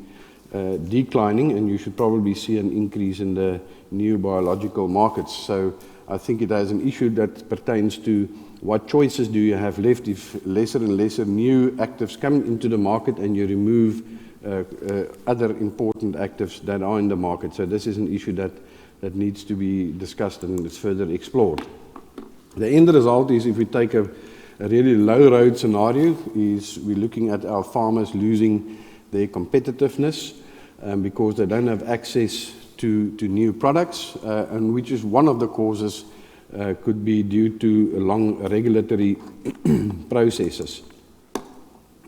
declining, and you should probably see an increase in the new biological markets. So I think it has an issue that pertains to what choices do you have left if lesser and lesser new actives come into the market and you remove other important actives that are in the market. So this is an issue that needs to be discussed and is further explored. The end result is, if we take a really low road scenario, is we're looking at our farmers losing their competitiveness because they don't have access to new products, and which is one of the causes could be due to long regulatory processes.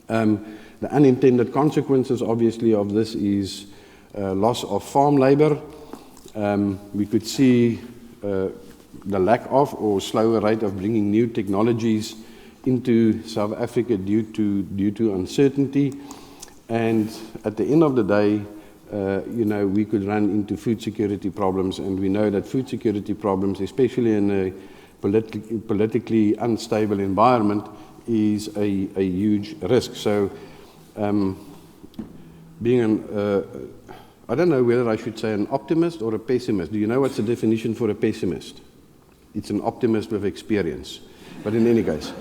The unintended consequences, obviously, of this is loss of farm labor. We could see the lack of or slower rate of bringing new technologies into South Africa due to uncertainty. And at the end of the day, we could run into food security problems, and we know that food security problems, especially in a politically unstable environment, is a huge risk. So, being I don't know whether I should say an optimist or a pessimist. Do you know what's the definition for a pessimist? It's an optimist with experience. But in any case,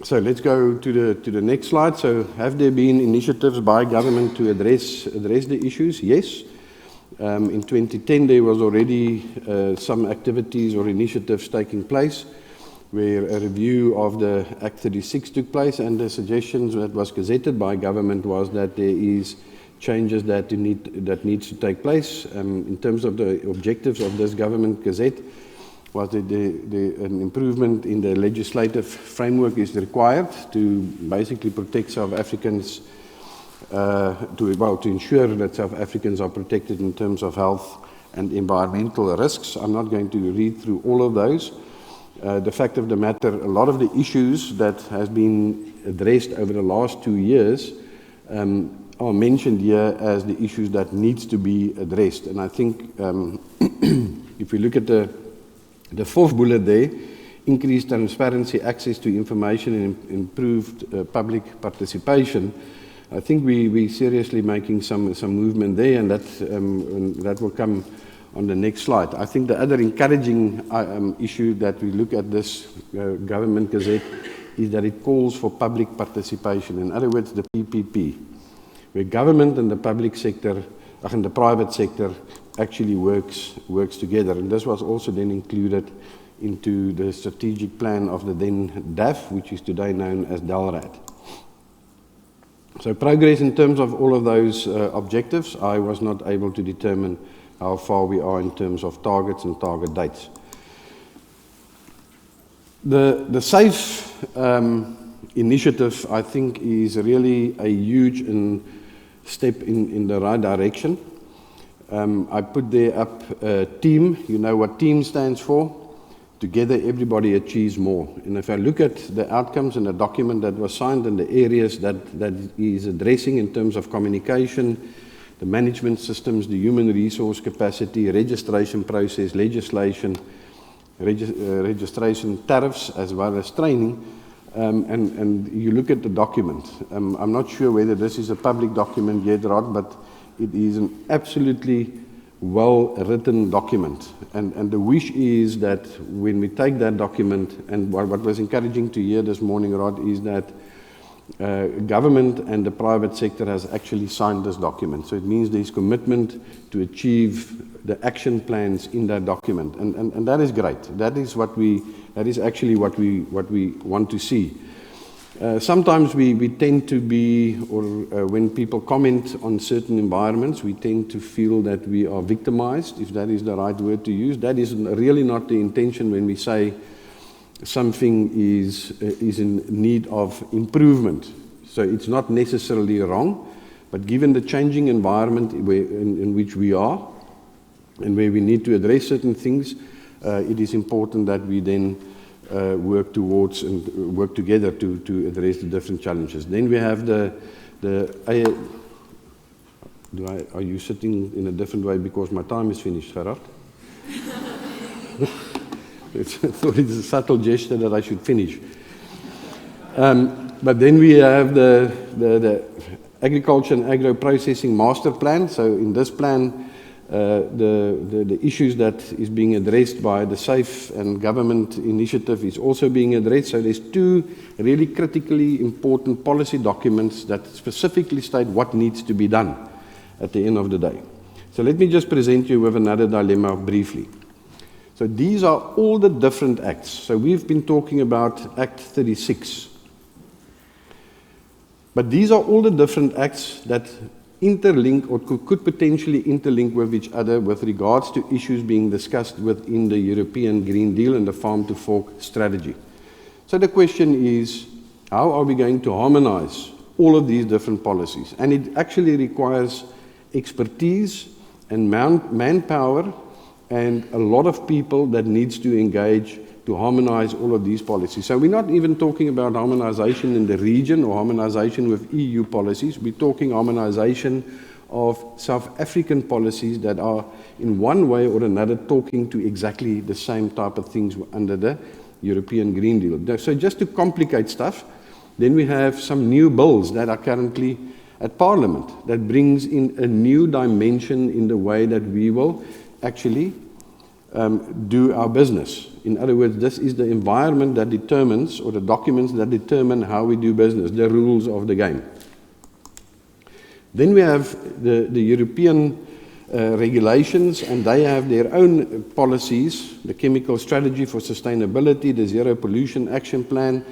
so let's go to the next slide. So, have there been initiatives by government to address the issues? Yes. In 2010, there was already some activities or initiatives taking place, where a review of the Act 36 took place, and the suggestions that was gazetted by government was that there is changes that needs to take place. In terms of the objectives of this government gazette, was that an improvement in the legislative framework is required to basically protect South Africans, to ensure that South Africans are protected in terms of health and environmental risks. I'm not going to read through all of those. The fact of the matter, a lot of the issues that has been addressed over the last 2 years are mentioned here as the issues that needs to be addressed. And I think if we look at the fourth bullet there, increased transparency, access to information, and improved public participation, I think we're seriously making some movement there, and that will come on the next slide. I think the other encouraging issue that we look at this government gazette is that it calls for public participation. In other words, the PPP, where government and the public sector, and the private sector actually works together. And this was also then included into the strategic plan of the then DAF, which is today known as DALRAD. So progress in terms of all of those objectives, I was not able to determine how far we are in terms of targets and target dates. The SAFE initiative, I think, is really a huge step in the right direction. I put there up TEAM. You know what TEAM stands for? Together everybody achieves more. And if I look at the outcomes in the document that was signed and the areas that is addressing in terms of communication, the management systems, the human resource capacity, registration process, legislation, registration tariffs, as well as training, and you look at the document. I'm not sure whether this is a public document yet, Rod, but it is an absolutely well-written document. And the wish is that when we take that document, and what was encouraging to hear this morning, Rod, is that government and the private sector has actually signed this document. So it means there's commitment to achieve the action plans in that document. And that is great. That is actually what we want to see. Sometimes we tend to be, or when people comment on certain environments, we tend to feel that we are victimized, if that is the right word to use. That is really not the intention when we say something is in need of improvement. So it's not necessarily wrong, but given the changing environment in which we are, and where we need to address certain things, it is important that we then work towards and work together to address the different challenges. Then we have are you sitting in a different way because my time is finished, Gerard? I thought it's a subtle gesture that I should finish. But then we have the Agriculture and Agro-Processing Master Plan. So in this plan, the issues that is being addressed by the SAFE and government initiative is also being addressed. So there's two really critically important policy documents that specifically state what needs to be done at the end of the day. So let me just present you with another dilemma briefly. So these are all the different acts. So we've been talking about Act 36. But these are all the different acts that interlink or could potentially interlink with each other with regards to issues being discussed within the European Green Deal and the Farm to Fork strategy. So the question is, how are we going to harmonize all of these different policies? And it actually requires expertise and manpower and a lot of people that needs to engage to harmonize all of these policies. So we're not even talking about harmonization in the region or harmonization with EU policies. We're talking harmonization of South African policies that are in one way or another talking to exactly the same type of things under the European Green Deal. So just to complicate stuff, then we have some new bills that are currently at Parliament that brings in a new dimension in the way that we will actually do our business. In other words, this is the environment that determines, or the documents that determine how we do business, the rules of the game. Then we have the European regulations, and they have their own policies, the Chemical Strategy for Sustainability, the Zero Pollution Action Plan,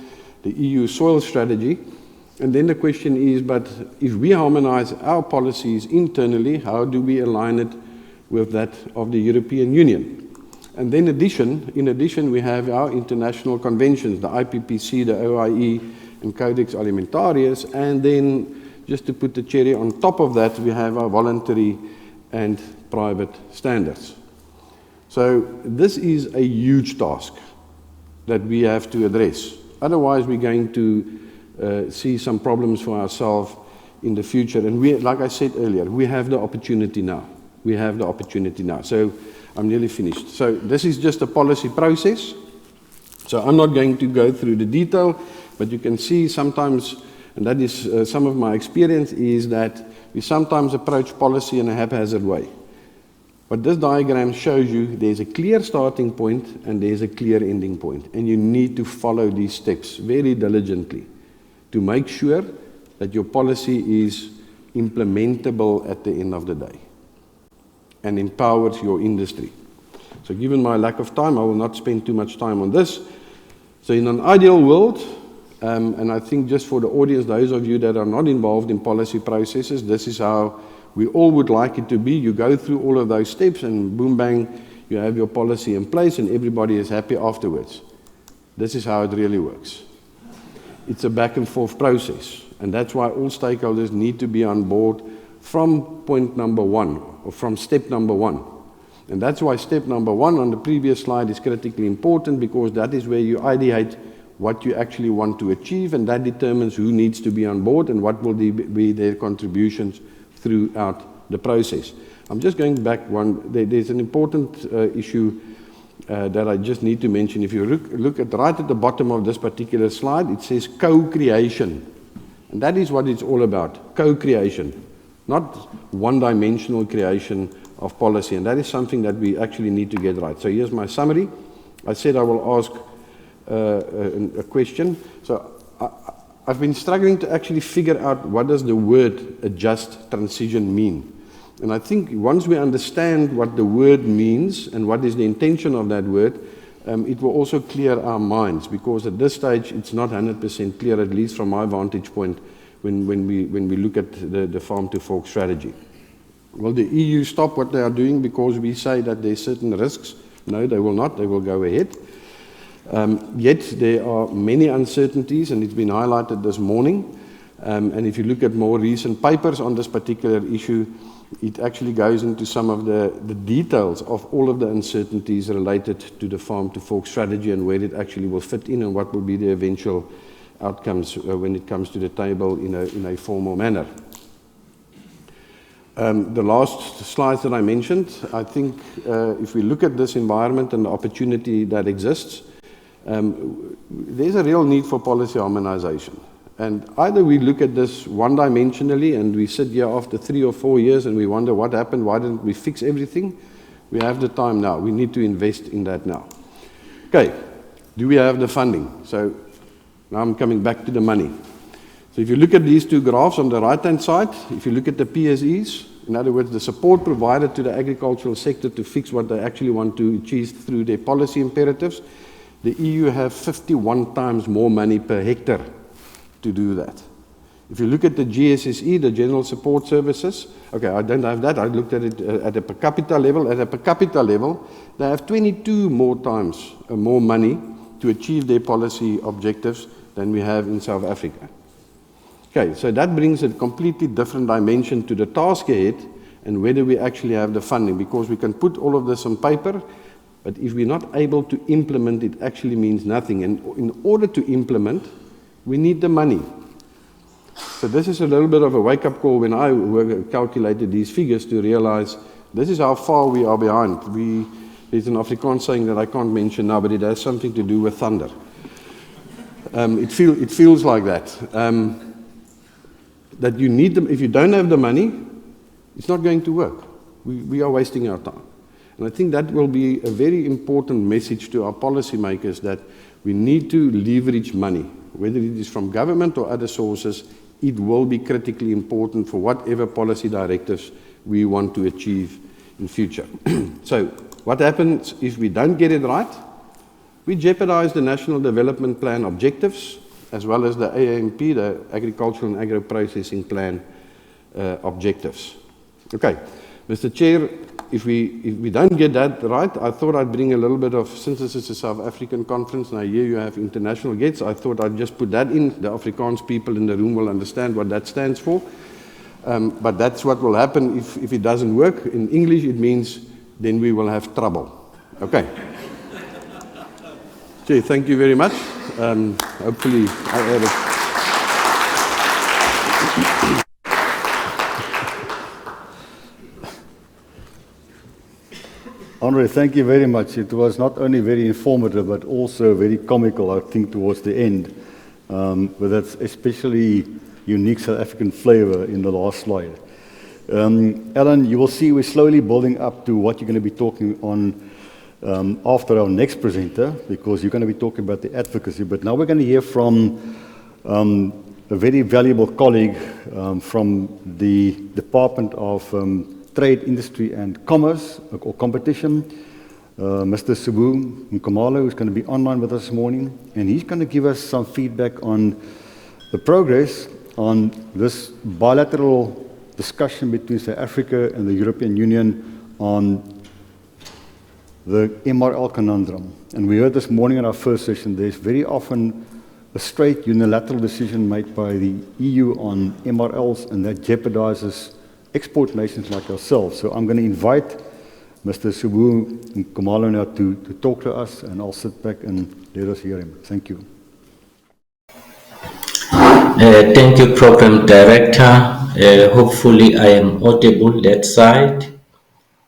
the EU Soil Strategy. And then the question is, but if we harmonize our policies internally, how do we align it with that of the European Union? And then in addition, we have our international conventions, the IPPC, the OIE, and Codex Alimentarius. And then, just to put the cherry on top of that, we have our voluntary and private standards. So this is a huge task that we have to address. Otherwise, we're going to see some problems for ourselves in the future. And we, like I said earlier, we have the opportunity now. We have the opportunity now. So I'm nearly finished. So this is just a policy process. So I'm not going to go through the detail, but you can see sometimes, and that is some of my experience, is that we sometimes approach policy in a haphazard way. But this diagram shows you there's a clear starting point and there's a clear ending point. And you need to follow these steps very diligently to make sure that your policy is implementable at the end of the day and empowers your industry. So given my lack of time, I will not spend too much time on this. So in an ideal world, and I think just for the audience, those of you that are not involved in policy processes, this is how we all would like it to be. You go through all of those steps and boom, bang, you have your policy in place and everybody is happy afterwards. This is how it really works. It's a back and forth process. And that's why all stakeholders need to be on board from point number one, or from step number one. And that's why step number one on the previous slide is critically important, because that is where you ideate what you actually want to achieve, and that determines who needs to be on board and what will be their contributions throughout the process. I'm just going back one. There's an important issue that I just need to mention. If you look at right at the bottom of this particular slide, it says co-creation. And that is what it's all about, co-creation, not one-dimensional creation of policy. And that is something that we actually need to get right. So here's my summary. I said I will ask a question. So I've been struggling to actually figure out what does the word a just transition mean. And I think once we understand what the word means and what is the intention of that word, it will also clear our minds, because at this stage it's not 100% clear, at least from my vantage point, when we look at the Farm to Fork strategy. Will the EU stop what they are doing because we say that there are certain risks? No, they will not. They will go ahead. Yet there are many uncertainties, and it's been highlighted this morning. And if you look at more recent papers on this particular issue, it actually goes into some of the details of all of the uncertainties related to the Farm to Fork strategy and where it actually will fit in and what will be the eventual outcomes when it comes to the table in a formal manner. The last slides that I mentioned, I think if we look at this environment and the opportunity that exists, there's a real need for policy harmonization. And either we look at this one-dimensionally and we sit here after 3 or 4 years and we wonder what happened, why didn't we fix everything? We have the time now. We need to invest in that now. Okay, do we have the funding? So now I'm coming back to the money. So if you look at these two graphs on the right-hand side, if you look at the PSEs, in other words, the support provided to the agricultural sector to fix what they actually want to achieve through their policy imperatives, the EU have 51 times more money per hectare to do that. If you look at the GSSE, the General Support Services, okay, I don't have that. I looked at it at a per capita level. At a per capita level, they have 22 more times more money to achieve their policy objectives than we have in South Africa. Okay, so that brings a completely different dimension to the task ahead and whether we actually have the funding, because we can put all of this on paper, but if we're not able to implement, it actually means nothing. And in order to implement, we need the money. So this is a little bit of a wake-up call when I calculated these figures to realize this is how far we are behind. There's an Afrikaans saying that I can't mention now, but it has something to do with thunder. It feels like that. That you need them. If you don't have the money, it's not going to work. We are wasting our time. And I think that will be a very important message to our policymakers, that we need to leverage money, whether it is from government or other sources. It will be critically important for whatever policy directives we want to achieve in future. So what happens if we don't get it right? We jeopardize the National Development Plan objectives, as well as the AAMP, the Agricultural and Agro-Processing Plan objectives. Okay, Mr. Chair, if we don't get that right, I thought I'd bring a little bit of, since this is a South African conference, and I hear you have international guests, I thought I'd just put that in. The Afrikaans people in the room will understand what that stands for. But that's what will happen if it doesn't work. In English, it means then we will have trouble. Okay. Okay, thank you very much. Hopefully I added. Andre, thank you very much. It was not only very informative, but also very comical, I think, towards the end. But that's especially unique South African flavor in the last slide. Alan, you will see we're slowly building up to what you're going to be talking on after our next presenter, because you're going to be talking about the advocacy. But now we're going to hear from a very valuable colleague from the Department of Trade, Industry and Commerce, or Competition, Mr. Subu Nkomalo, who's going to be online with us this morning, and he's going to give us some feedback on the progress on this bilateral discussion between South Africa and the European Union on the MRL conundrum. And we heard this morning in our first session, there's very often a straight unilateral decision made by the EU on MRLs, and that jeopardizes export nations like ourselves. So I'm going to invite Mr. Subu Nkomalo now to talk to us, and I'll sit back and let us hear him. Thank you. Thank you, Program Director. Hopefully I am audible that side.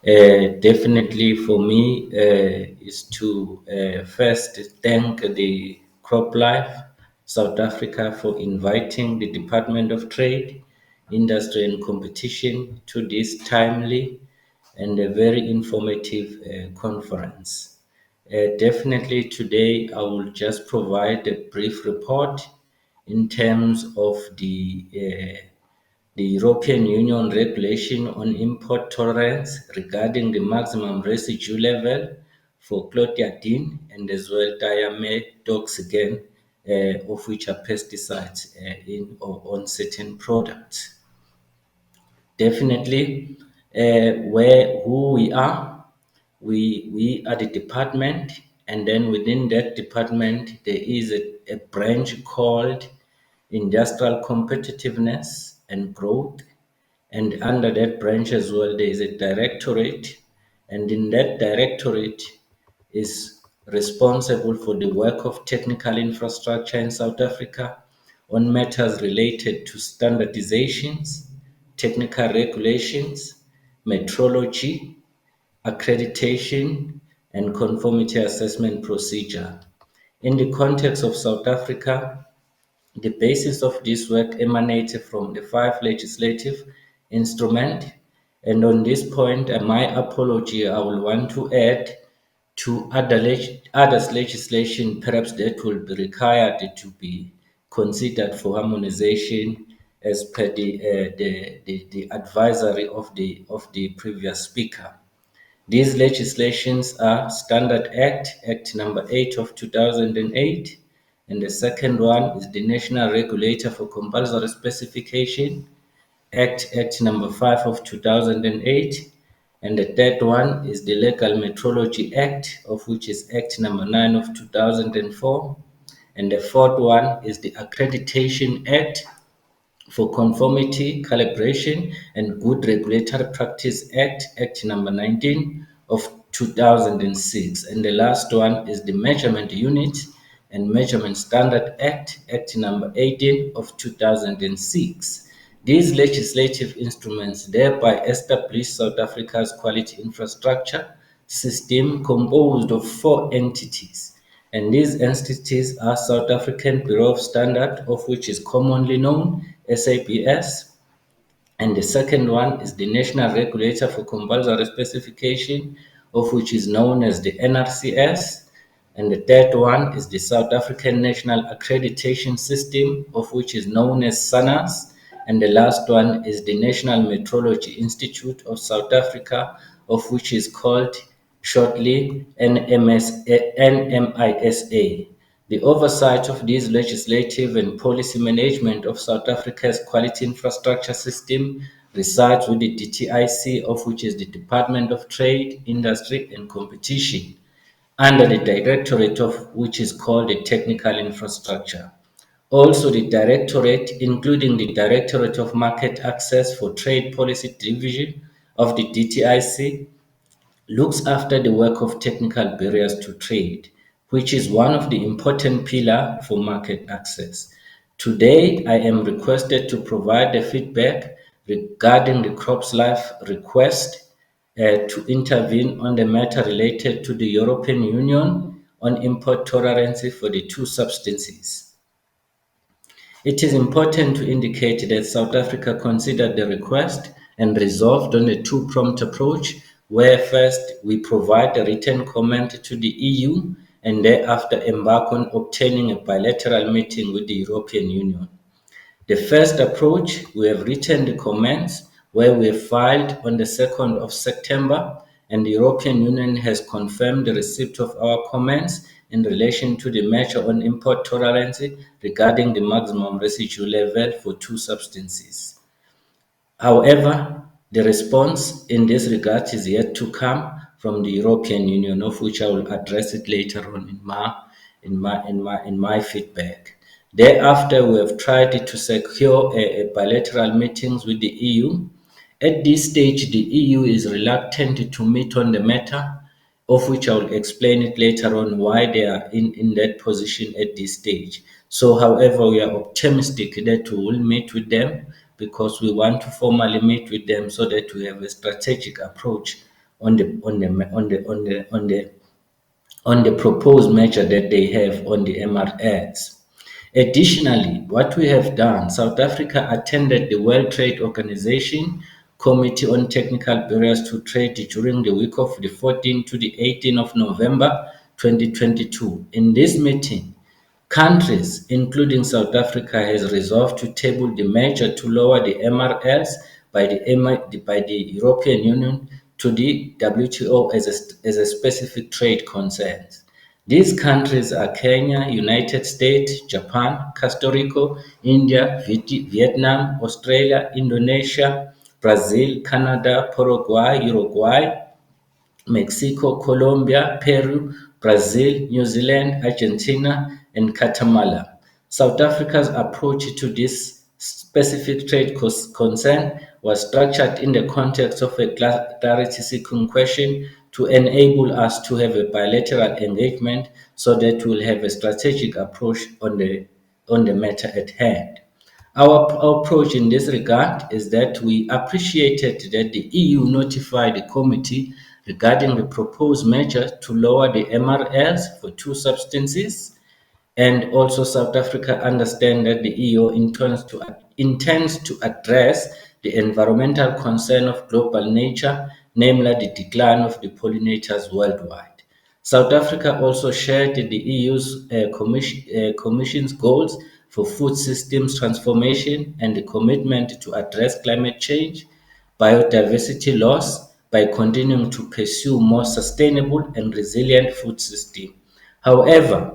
Definitely for me is to first thank the CropLife South Africa for inviting the Department of Trade, Industry and Competition to this timely and a very informative conference. Definitely today I will just provide a brief report in terms of the European Union regulation on import tolerance regarding the maximum residue level for clothianidin and as well diamedoxygen, of which are pesticides in or on certain products. Definitely, who we are, we are the department, and then within that department there is a branch called Industrial Competitiveness and Growth, and under that branch as well there is a directorate, and in that directorate is responsible for the work of technical infrastructure in South Africa on matters related to standardizations, technical regulations, metrology, accreditation, and conformity assessment procedure. In the context of South Africa, The basis of this work emanated from the 5 legislative instruments, and on this point, my apology, I will want to add to others legislation perhaps that will be required to be considered for harmonization as per the advisory of the previous speaker. These legislations are Standard Act, Act number 8 of 2008, and the second one is the National Regulator for Compulsory Specification, Act number 5 of 2008, and the third one is the Legal Metrology Act, of which is Act number 9 of 2004, and the fourth one is the Accreditation Act for Conformity, Calibration, and Good Regulatory Practice Act, Act number 19 of 2006. And the last one is the Measurement Unit and Measurement Standard Act, Act number 18 of 2006. These legislative instruments thereby establish South Africa's quality infrastructure system composed of 4 entities, and these entities are South African Bureau of Standard, of which is commonly known SABS, and the second one is the National Regulator for Compulsory Specification, of which is known as the NRCS, and the third one is the South African National Accreditation System, of which is known as SANAS, and the last one is the National Metrology Institute of South Africa, of which is called shortly NMISA. The oversight of this legislative and policy management of South Africa's quality infrastructure system resides with the DTIC, of which is the Department of Trade, Industry and Competition, under the directorate of which is called the Technical Infrastructure. Also, the directorate, including the Directorate of Market Access for Trade Policy Division of the DTIC, looks after the work of technical barriers to trade, which is one of the important pillars for market access. Today, I am requested to provide the feedback regarding the CropLife request to intervene on the matter related to the European Union on import tolerance for the 2 substances. It is important to indicate that South Africa considered the request and resolved on a 2-pronged approach, where first we provide a written comment to the EU and thereafter embark on obtaining a bilateral meeting with the European Union. The first approach, we have written the comments where we have filed on the 2nd of September, and the European Union has confirmed the receipt of our comments in relation to the measure on import tolerance regarding the maximum residual level for 2 substances. However, the response in this regard is yet to come from the European Union, of which I will address it later on in my feedback. Thereafter, we have tried to secure a bilateral meetings with the EU. At this stage, the EU is reluctant to meet on the matter, of which I will explain it later on why they are in that position at this stage. So, however, we are optimistic that we will meet with them because we want to formally meet with them so that we have a strategic approach on the proposed measure that they have on the MRS. Additionally, what we have done, South Africa attended the World Trade Organization Committee on Technical Barriers to Trade during the week of the 14th to the 18th of November 2022. In this meeting, countries, including South Africa, has resolved to table the measure to lower the MRLs by the European Union to the WTO as a specific trade concern. These countries are Kenya, United States, Japan, Costa Rica, India, Vietnam, Australia, Indonesia, Brazil, Canada, Paraguay, Uruguay, Mexico, Colombia, Peru, Brazil, New Zealand, Argentina, and Guatemala. South Africa's approach to this specific trade concern was structured in the context of a clarity-seeking question to enable us to have a bilateral engagement so that we'll have a strategic approach on the matter at hand. Our approach in this regard is that we appreciated that the EU notified the committee regarding the proposed measure to lower the MRLs for 2 substances, And also South Africa understand that the EU intends to address the environmental concern of global nature, namely the decline of the pollinators worldwide. South Africa also shared the EU's Commission's goals for food systems transformation and the commitment to address climate change, biodiversity loss by continuing to pursue more sustainable and resilient food system. However,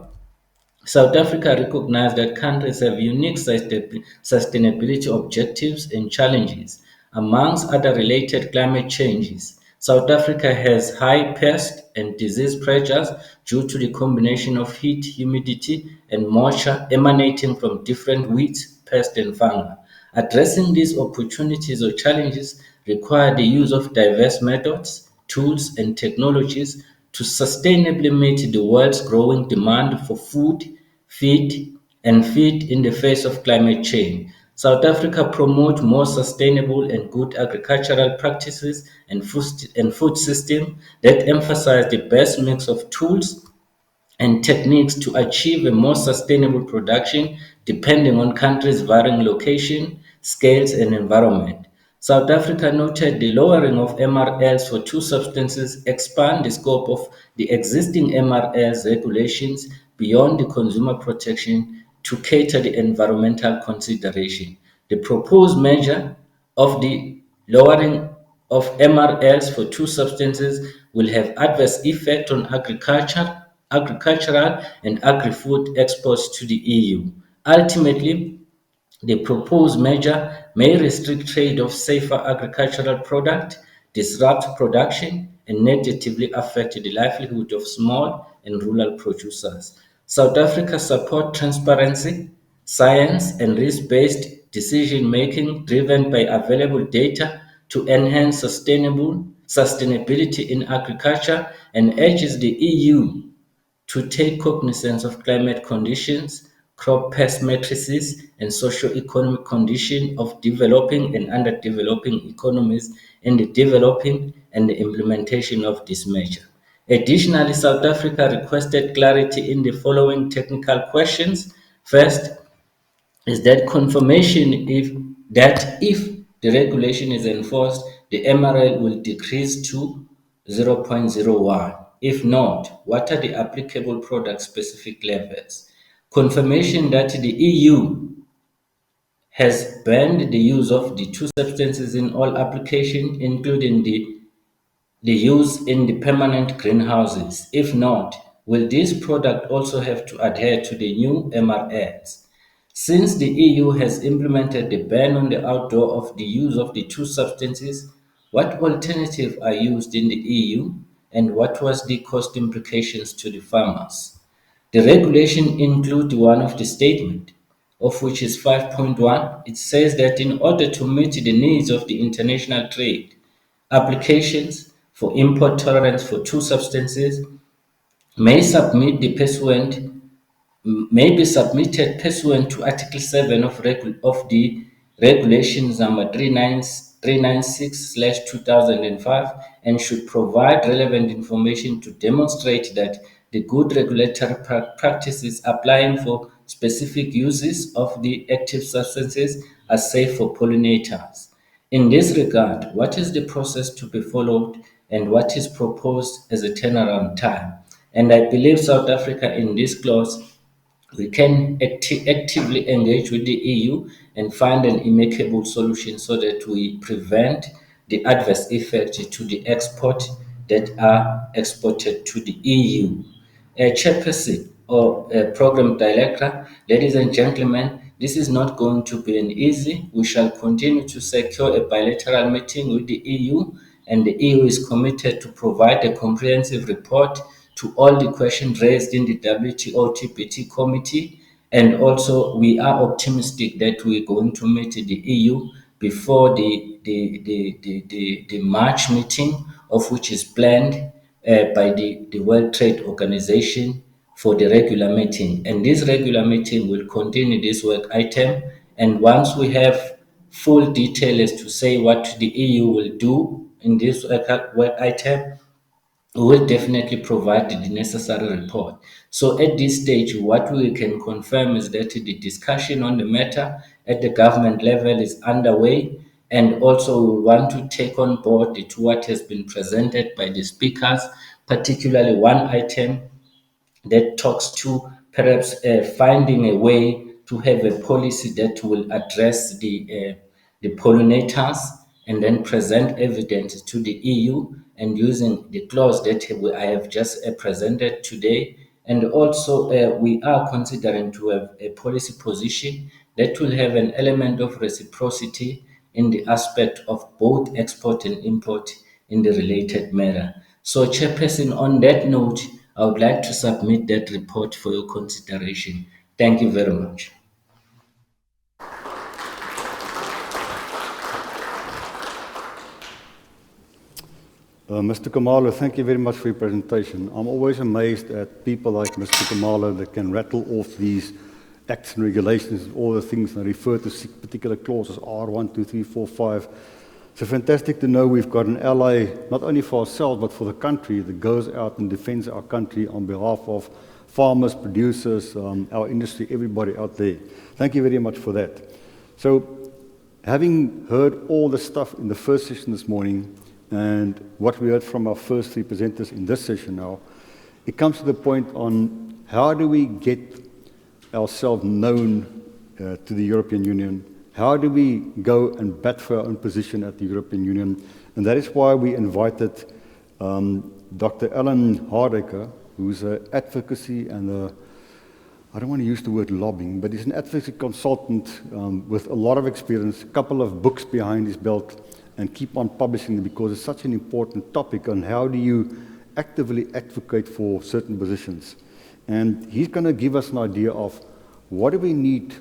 South Africa recognized that countries have unique sustainability objectives and challenges. Amongst other related climate changes, South Africa has high pest and disease pressures due to the combination of heat, humidity, and moisture emanating from different weeds, pests, and fungi. Addressing these opportunities or challenges require the use of diverse methods, tools, and technologies to sustainably meet the world's growing demand for food, feed in the face of climate change. South Africa promotes more sustainable and good agricultural practices and food system that emphasize the best mix of tools and techniques to achieve a more sustainable production depending on countries' varying location, scales, and environment. South Africa noted the lowering of MRLs for two substances expand the scope of the existing MRLs regulations beyond the consumer protection to cater the environmental consideration. The proposed measure of the lowering of MRLs for two substances will have adverse effect on agricultural and agri-food exports to the EU. Ultimately, the proposed measure may restrict trade of safer agricultural product, disrupt production, and negatively affect the livelihood of small and rural producers. South Africa supports transparency, science, and risk-based decision-making driven by available data to enhance sustainability in agriculture and urges the EU to take cognizance of climate conditions, crop pest matrices, and socio-economic condition of developing and underdeveloping economies in the developing and the implementation of this measure. Additionally, South Africa requested clarity in the following technical questions. First, is that confirmation if the regulation is enforced, the MRL will decrease to 0.01. If not, what are the applicable product-specific levels? Confirmation that the EU has banned the use of the two substances in all applications, including the use in the permanent greenhouses? If not, will this product also have to adhere to the new MRLs? Since the EU has implemented the ban on the outdoor of the use of the two substances, what alternatives are used in the EU and what was the cost implications to the farmers? The regulation includes one of the statement, of which is 5.1. It says that in order to meet the needs of the international trade, applications for import tolerance for two substances may submit the pursuant may be submitted pursuant to Article 7 of the Regulations number 396/2005 and should provide relevant information to demonstrate that the good regulatory practices applying for specific uses of the active substances are safe for pollinators. In this regard, what is the process to be followed and what is proposed as a turnaround time? And I believe South Africa in this clause we can actively engage with the EU and find an amicable solution so that we prevent the adverse effects to the export that are exported to the EU. A chairperson or a program director, ladies and gentlemen, this is not going to be an easy. We shall continue to secure a bilateral meeting with the EU, and the EU is committed to provide a comprehensive report to all the questions raised in the WTO TPT committee. And also, we are optimistic that we're going to meet the EU before the March meeting, of which is planned by the World Trade Organization for the regular meeting. And this regular meeting will continue this work item. And once we have full detail as to say what the EU will do in this work item, we will definitely provide the necessary report. So at this stage, what we can confirm is that the discussion on the matter at the government level is underway, and also we want to take on board what has been presented by the speakers, particularly one item that talks to perhaps finding a way to have a policy that will address the pollinators and then present evidence to the EU and using the clause that I have just presented today. And also, we are considering to have a policy position that will have an element of reciprocity in the aspect of both export and import in the related matter. So, Chairperson, on that note, I would like to submit that report for your consideration. Thank you very much. Mr. Kamala, thank you very much for your presentation. I'm always amazed at people like Mr. Kamala that can rattle off these acts and regulations, all the things that refer to particular clauses, R1, 2, 3, 4, 5. It's fantastic to know we've got an ally, not only for ourselves, but for the country that goes out and defends our country on behalf of farmers, producers, our industry, everybody out there. Thank you very much for that. So, having heard all the stuff in the first session this morning, and what we heard from our first three presenters in this session now, it comes to the point on how do we get ourselves known to the European Union? How do we go and bat for our own position at the European Union? And that is why we invited Dr. Alan Hardaker, who's an advocacy and I don't want to use the word lobbying, but he's an advocacy consultant with a lot of experience, a couple of books behind his belt, and keep on publishing them because it's such an important topic on how do you actively advocate for certain positions. And he's going to give us an idea of what do we need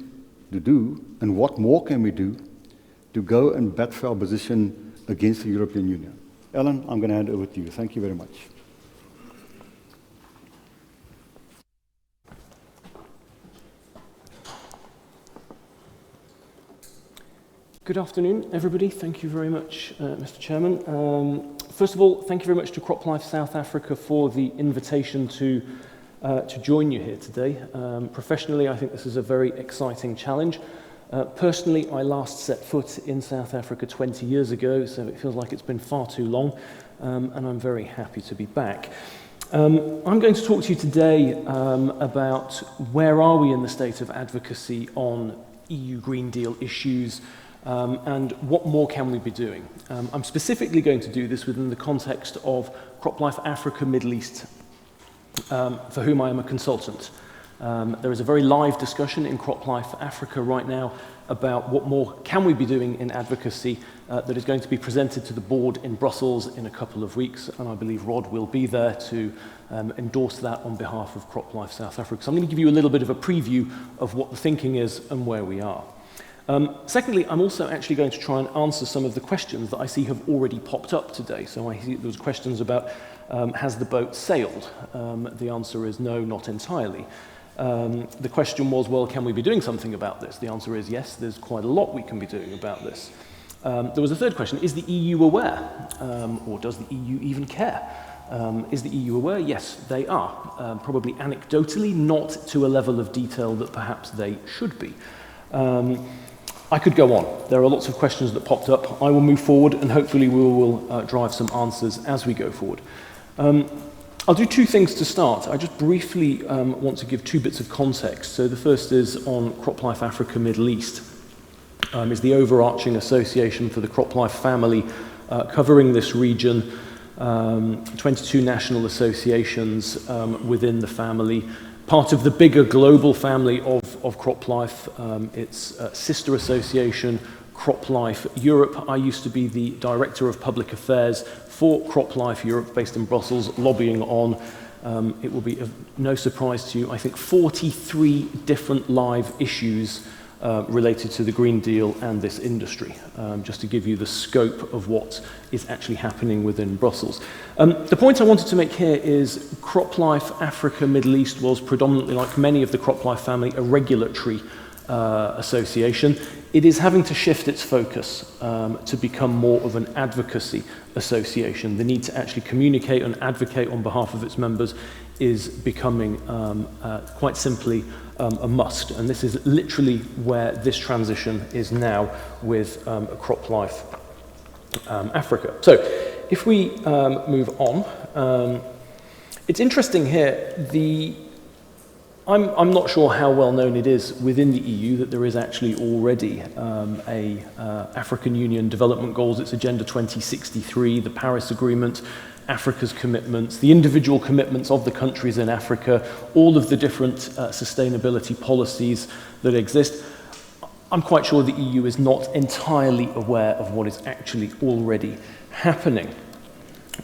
to do and what more can we do to go and bat for our position against the European Union. Alan, I'm going to hand over to you. Thank you very much. Good afternoon, everybody. Thank you very much, Mr. Chairman. First of all, thank you very much to CropLife South Africa for the invitation to join you here today. Professionally, I think this is a very exciting challenge. Personally, I last set foot in South Africa 20 years ago, so it feels like it's been far too long, and I'm very happy to be back. I'm going to talk to you today about where are we in the state of advocacy on EU Green Deal issues, and what more can we be doing? I'm specifically going to do this within the context of CropLife Africa Middle East, for whom I am a consultant. There is a very live discussion in CropLife Africa right now about what more can we be doing in advocacy that is going to be presented to the board in Brussels in a couple of weeks, and I believe Rod will be there to endorse that on behalf of CropLife South Africa. So I'm going to give you a little bit of a preview of what the thinking is and where we are. Secondly, I'm also actually going to try and answer some of the questions that I see have already popped up today. So I see there was questions about has the boat sailed? The answer is no, not entirely. The question was, well, can we be doing something about this? The answer is yes, there's quite a lot we can be doing about this. There was a third question, is the EU aware? Or does the EU even care? Is the EU aware? Yes, they are. Probably anecdotally, not to a level of detail that perhaps they should be. I could go on. There are lots of questions that popped up. I will move forward and hopefully we will drive some answers as we go forward. I'll do two things to start. I just briefly want to give two bits of context. So the first is on CropLife Africa Middle East. Is the overarching association for the CropLife family covering this region, 22 national associations within the family, part of the bigger global family of CropLife, its sister association, CropLife Europe. I used to be the Director of Public Affairs for CropLife Europe, based in Brussels, lobbying on, it will be of no surprise to you, I think 43 different live issues related to the Green Deal and this industry, just to give you the scope of what is actually happening within Brussels. The point I wanted to make here is CropLife Africa Middle East was predominantly, like many of the CropLife family, a regulatory association, it is having to shift its focus to become more of an advocacy association. The need to actually communicate and advocate on behalf of its members is becoming quite simply a must. And this is literally where this transition is now with CropLife Africa. So if we move on, it's interesting here, I'm not sure how well known it is within the EU that there is actually already a African Union Development Goals. It's Agenda 2063, the Paris Agreement, Africa's commitments, the individual commitments of the countries in Africa, all of the different sustainability policies that exist. I'm quite sure the EU is not entirely aware of what is actually already happening.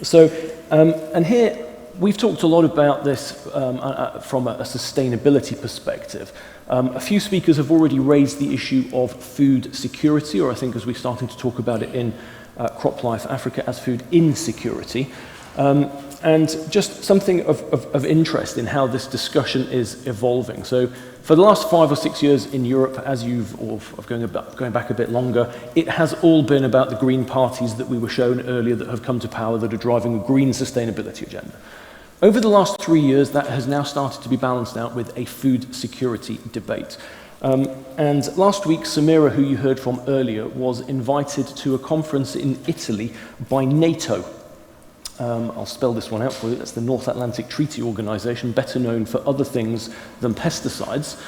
So, and here, we've talked a lot about this from a sustainability perspective. A few speakers have already raised the issue of food security, or I think as we're starting to talk about it in CropLife Africa as food insecurity. And just something of interest in how this discussion is evolving. So for the last 5 or 6 years in Europe, as going back a bit longer, it has all been about the green parties that we were shown earlier that have come to power that are driving a green sustainability agenda. Over the last 3 years, that has now started to be balanced out with a food security debate. And last week, Samira, who you heard from earlier, was invited to a conference in Italy by NATO. I'll spell this one out for you. That's the North Atlantic Treaty Organization, better known for other things than pesticides.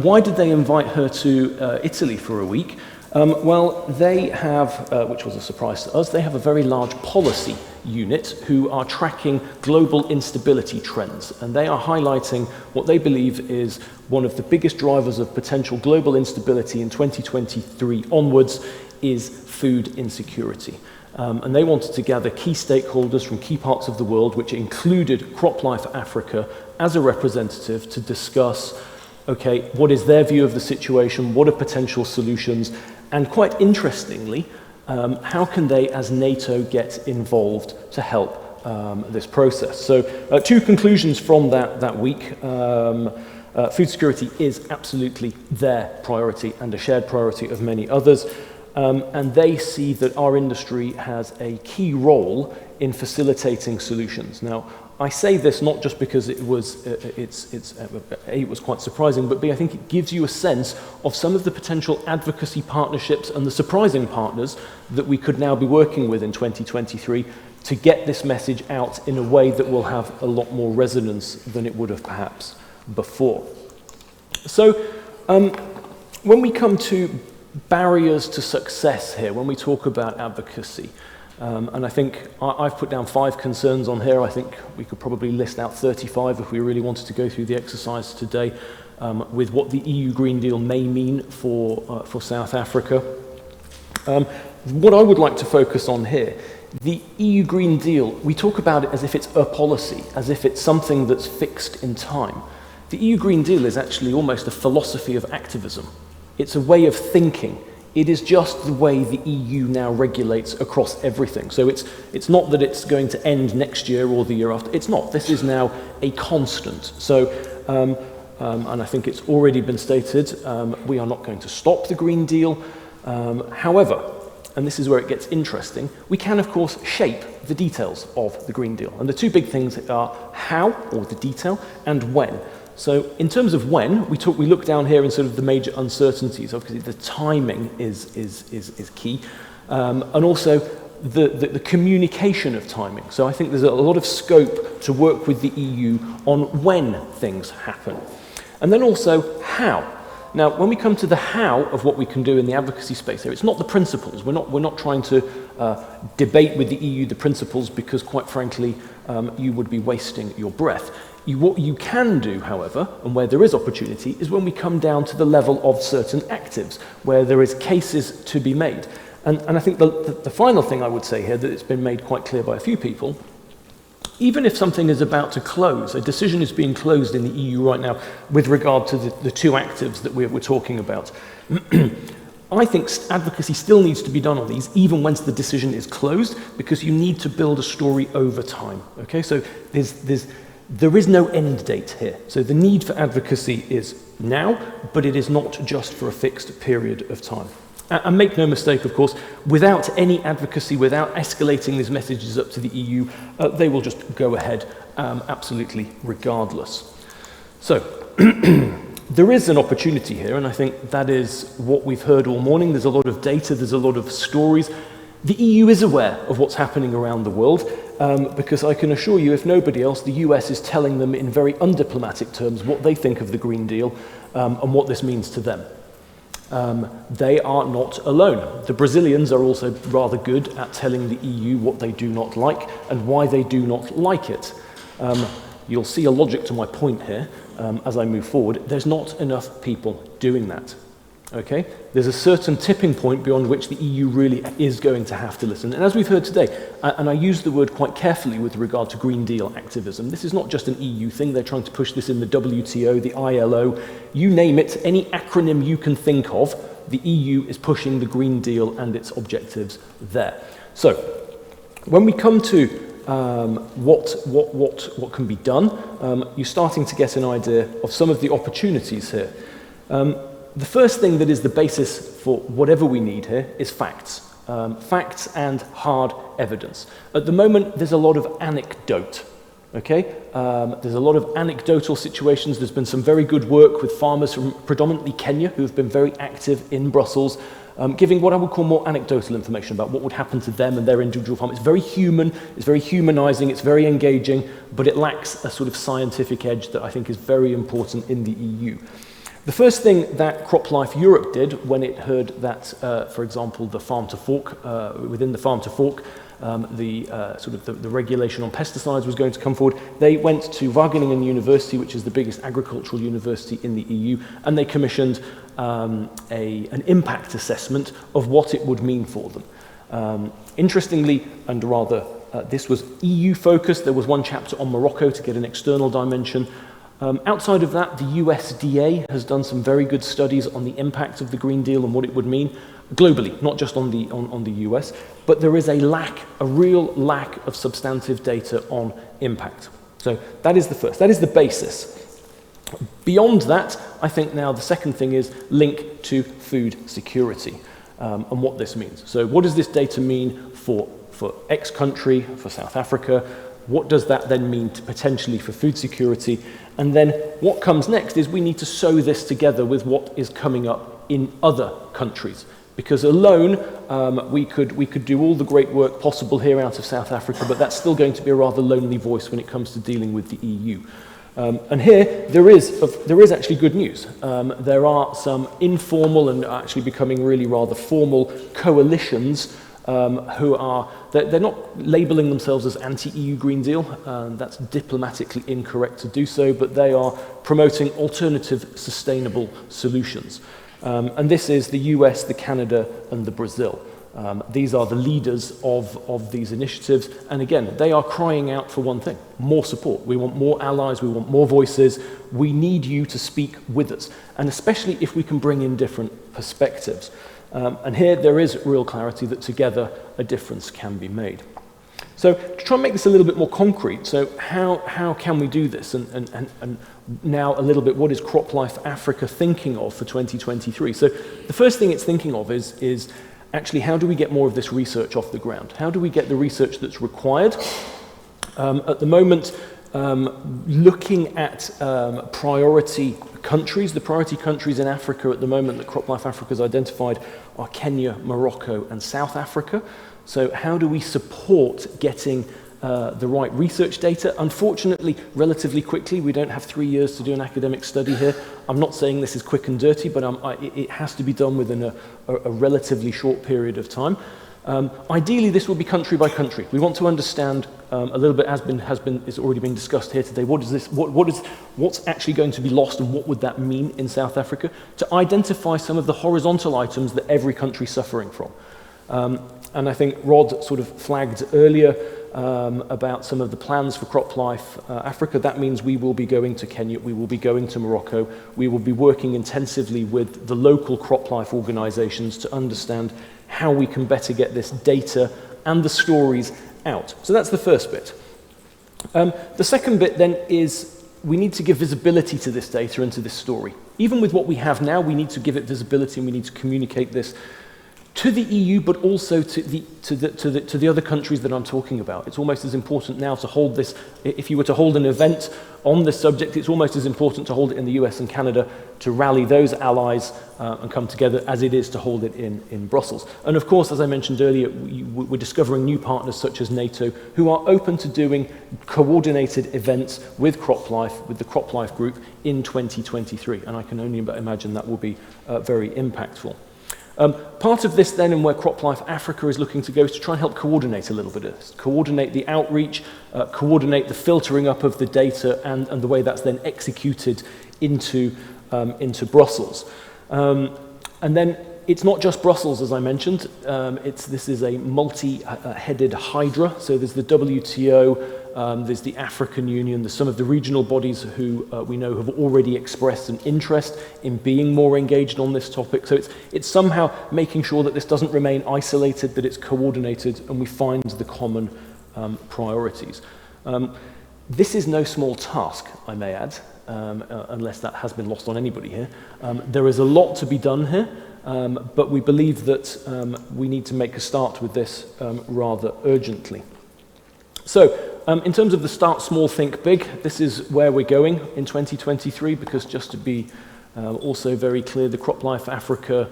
Why did they invite her to Italy for a week? Well, they have, which was a surprise to us, they have a very large policy unit who are tracking global instability trends, and they are highlighting what they believe is one of the biggest drivers of potential global instability in 2023 onwards is food insecurity. And they wanted to gather key stakeholders from key parts of the world, which included CropLife Africa as a representative to discuss, okay, what is their view of the situation, what are potential solutions, and quite interestingly, how can they, as NATO, get involved to help this process? So 2 conclusions from that week. Food security is absolutely their priority and a shared priority of many others. And they see that our industry has a key role in facilitating solutions. Now, I say this not just because it was quite surprising, but B, I think it gives you a sense of some of the potential advocacy partnerships and the surprising partners that we could now be working with in 2023 to get this message out in a way that will have a lot more resonance than it would have perhaps before. So, when we come to barriers to success here, when we talk about advocacy, and I think I've put down 5 concerns on here. I think we could probably list out 35 if we really wanted to go through the exercise today with what the EU Green Deal may mean for South Africa. What I would like to focus on here, the EU Green Deal, we talk about it as if it's a policy, as if it's something that's fixed in time. The EU Green Deal is actually almost a philosophy of activism. It's a way of thinking. It is just the way the EU now regulates across everything. So it's not that it's going to end next year or the year after. It's not. This is now a constant. So, and I think it's already been stated, we are not going to stop the Green Deal. However, and this is where it gets interesting, we can, of course, shape the details of the Green Deal. And the 2 big things are how, or the detail, and when. So in terms of when, we look down here in sort of the major uncertainties. Obviously, the timing is key, and also the communication of timing. So I think there's a lot of scope to work with the EU on when things happen. And then also how. Now, when we come to the how of what we can do in the advocacy space here, it's not the principles. We're not trying to debate with the EU the principles because, quite frankly, you would be wasting your breath. What you can do, however, and where there is opportunity, is when we come down to the level of certain actives, where there is cases to be made. And I think the final thing I would say here, that it's been made quite clear by a few people, even if something is about to close, a decision is being closed in the EU right now with regard to the 2 actives that we're talking about, I think advocacy still needs to be done on these, even once the decision is closed, because you need to build a story over time. Okay, so there's There is no end date here. So the need for advocacy is now, but it is not just for a fixed period of time. And make no mistake, of course, without any advocacy, without escalating these messages up to the EU, they will just go ahead absolutely regardless. So there is an opportunity here, and I think that is what we've heard all morning. There's a lot of data, there's a lot of stories. The EU is aware of what's happening around the world, because I can assure you, if nobody else, the US is telling them in very undiplomatic terms what they think of the Green Deal and what this means to them. They are not alone. The Brazilians are also rather good at telling the EU what they do not like and why they do not like it. You'll see a logic to my point here as I move forward. There's not enough people doing that. Okay? There's a certain tipping point beyond which the EU really is going to have to listen. And as we've heard today, and I use the word quite carefully with regard to Green Deal activism, this is not just an EU thing. They're trying to push this in the WTO, the ILO, you name it, any acronym you can think of, the EU is pushing the Green Deal and its objectives there. So, when we come to what can be done, you're starting to get an idea of some of the opportunities here. The first thing that is the basis for whatever we need here is facts. Facts and hard evidence. At the moment, there's a lot of anecdote. Okay? There's a lot of anecdotal situations. There's been some very good work with farmers from predominantly Kenya who have been very active in Brussels, giving what I would call more anecdotal information about what would happen to them and their individual farm. It's very human, it's very humanizing, it's very engaging, but it lacks a sort of scientific edge that I think is very important in the EU. The first thing that CropLife Europe did when it heard that, for example, the farm to fork, within the farm to fork, the regulation on pesticides was going to come forward, they went to Wageningen University, which is the biggest agricultural university in the EU, and they commissioned an impact assessment of what it would mean for them. Interestingly, and rather, this was EU focused. There was one chapter on Morocco to get an external dimension. Outside of that, the USDA has done some very good studies on the impact of the Green Deal and what it would mean globally, not just on the US, but there is a real lack of substantive data on impact. So that is the first, that is the basis. Beyond that, I think now the second thing is link to food security and what this means. So what does this data mean for X country, for South Africa? What does that then mean potentially for food security? And then what comes next is we need to sew this together with what is coming up in other countries. Because alone, we could do all the great work possible here out of South Africa, but that's still going to be a rather lonely voice when it comes to dealing with the EU. And here, there is actually good news. There are some informal and actually becoming really rather formal coalitions who are, they're not labeling themselves as anti-EU Green Deal, that's diplomatically incorrect to do so, but they are promoting alternative sustainable solutions. And this is the US, the Canada, and the Brazil. These are the leaders of these initiatives, and again, they are crying out for one thing, more support. We want more allies, we want more voices, we need you to speak with us, and especially if we can bring in different perspectives. And here there is real clarity that together a difference can be made. So to try and make this a little bit more concrete, so how can we do this? And now a little bit, what is CropLife Africa thinking of for 2023? So the first thing it's thinking of is actually how do we get more of this research off the ground? How do we get the research that's required? At the moment, looking at priority countries, the priority countries in Africa at the moment that CropLife Africa has identified are Kenya, Morocco, and South Africa. So how do we support getting the right research data? Unfortunately, relatively quickly, we don't have 3 years to do an academic study here. I'm not saying this is quick and dirty, but it has to be done within a relatively short period of time. Ideally, this will be country by country. We want to understand a little bit, has already been discussed here today. What's actually going to be lost, and what would that mean in South Africa? To identify some of the horizontal items that every country is suffering from. And I think Rod sort of flagged earlier about some of the plans for CropLife Africa. That means we will be going to Kenya, we will be going to Morocco, we will be working intensively with the local CropLife organizations to understand how we can better get this data and the stories out. So that's the first bit. The second bit then is we need to give visibility to this data and to this story. Even with what we have now, we need to give it visibility and we need to communicate this to the EU, but also to the other countries that I'm talking about. It's almost as important now to hold this. If you were to hold an event on this subject, it's almost as important to hold it in the US and Canada to rally those allies and come together as it is to hold it in Brussels. And of course, as I mentioned earlier, we're discovering new partners such as NATO who are open to doing coordinated events with CropLife, with the CropLife group in 2023. And I can only imagine that will be very impactful. Part of this then, and where CropLife Africa is looking to go, is to try and help coordinate a little bit of this, coordinate the outreach, coordinate the filtering up of the data and the way that's then executed into Brussels. And then it's not just Brussels, as I mentioned. This is a multi-headed hydra. So there's the WTO, there's the African Union, there's some of the regional bodies who we know have already expressed an interest in being more engaged on this topic. So it's somehow making sure that this doesn't remain isolated, that it's coordinated, and we find the common priorities. This is no small task, I may add, unless that has been lost on anybody here. There is a lot to be done here, but we believe that we need to make a start with this rather urgently. So, in terms of the start small, think big, this is where we're going in 2023, because just to be also very clear, the CropLife Africa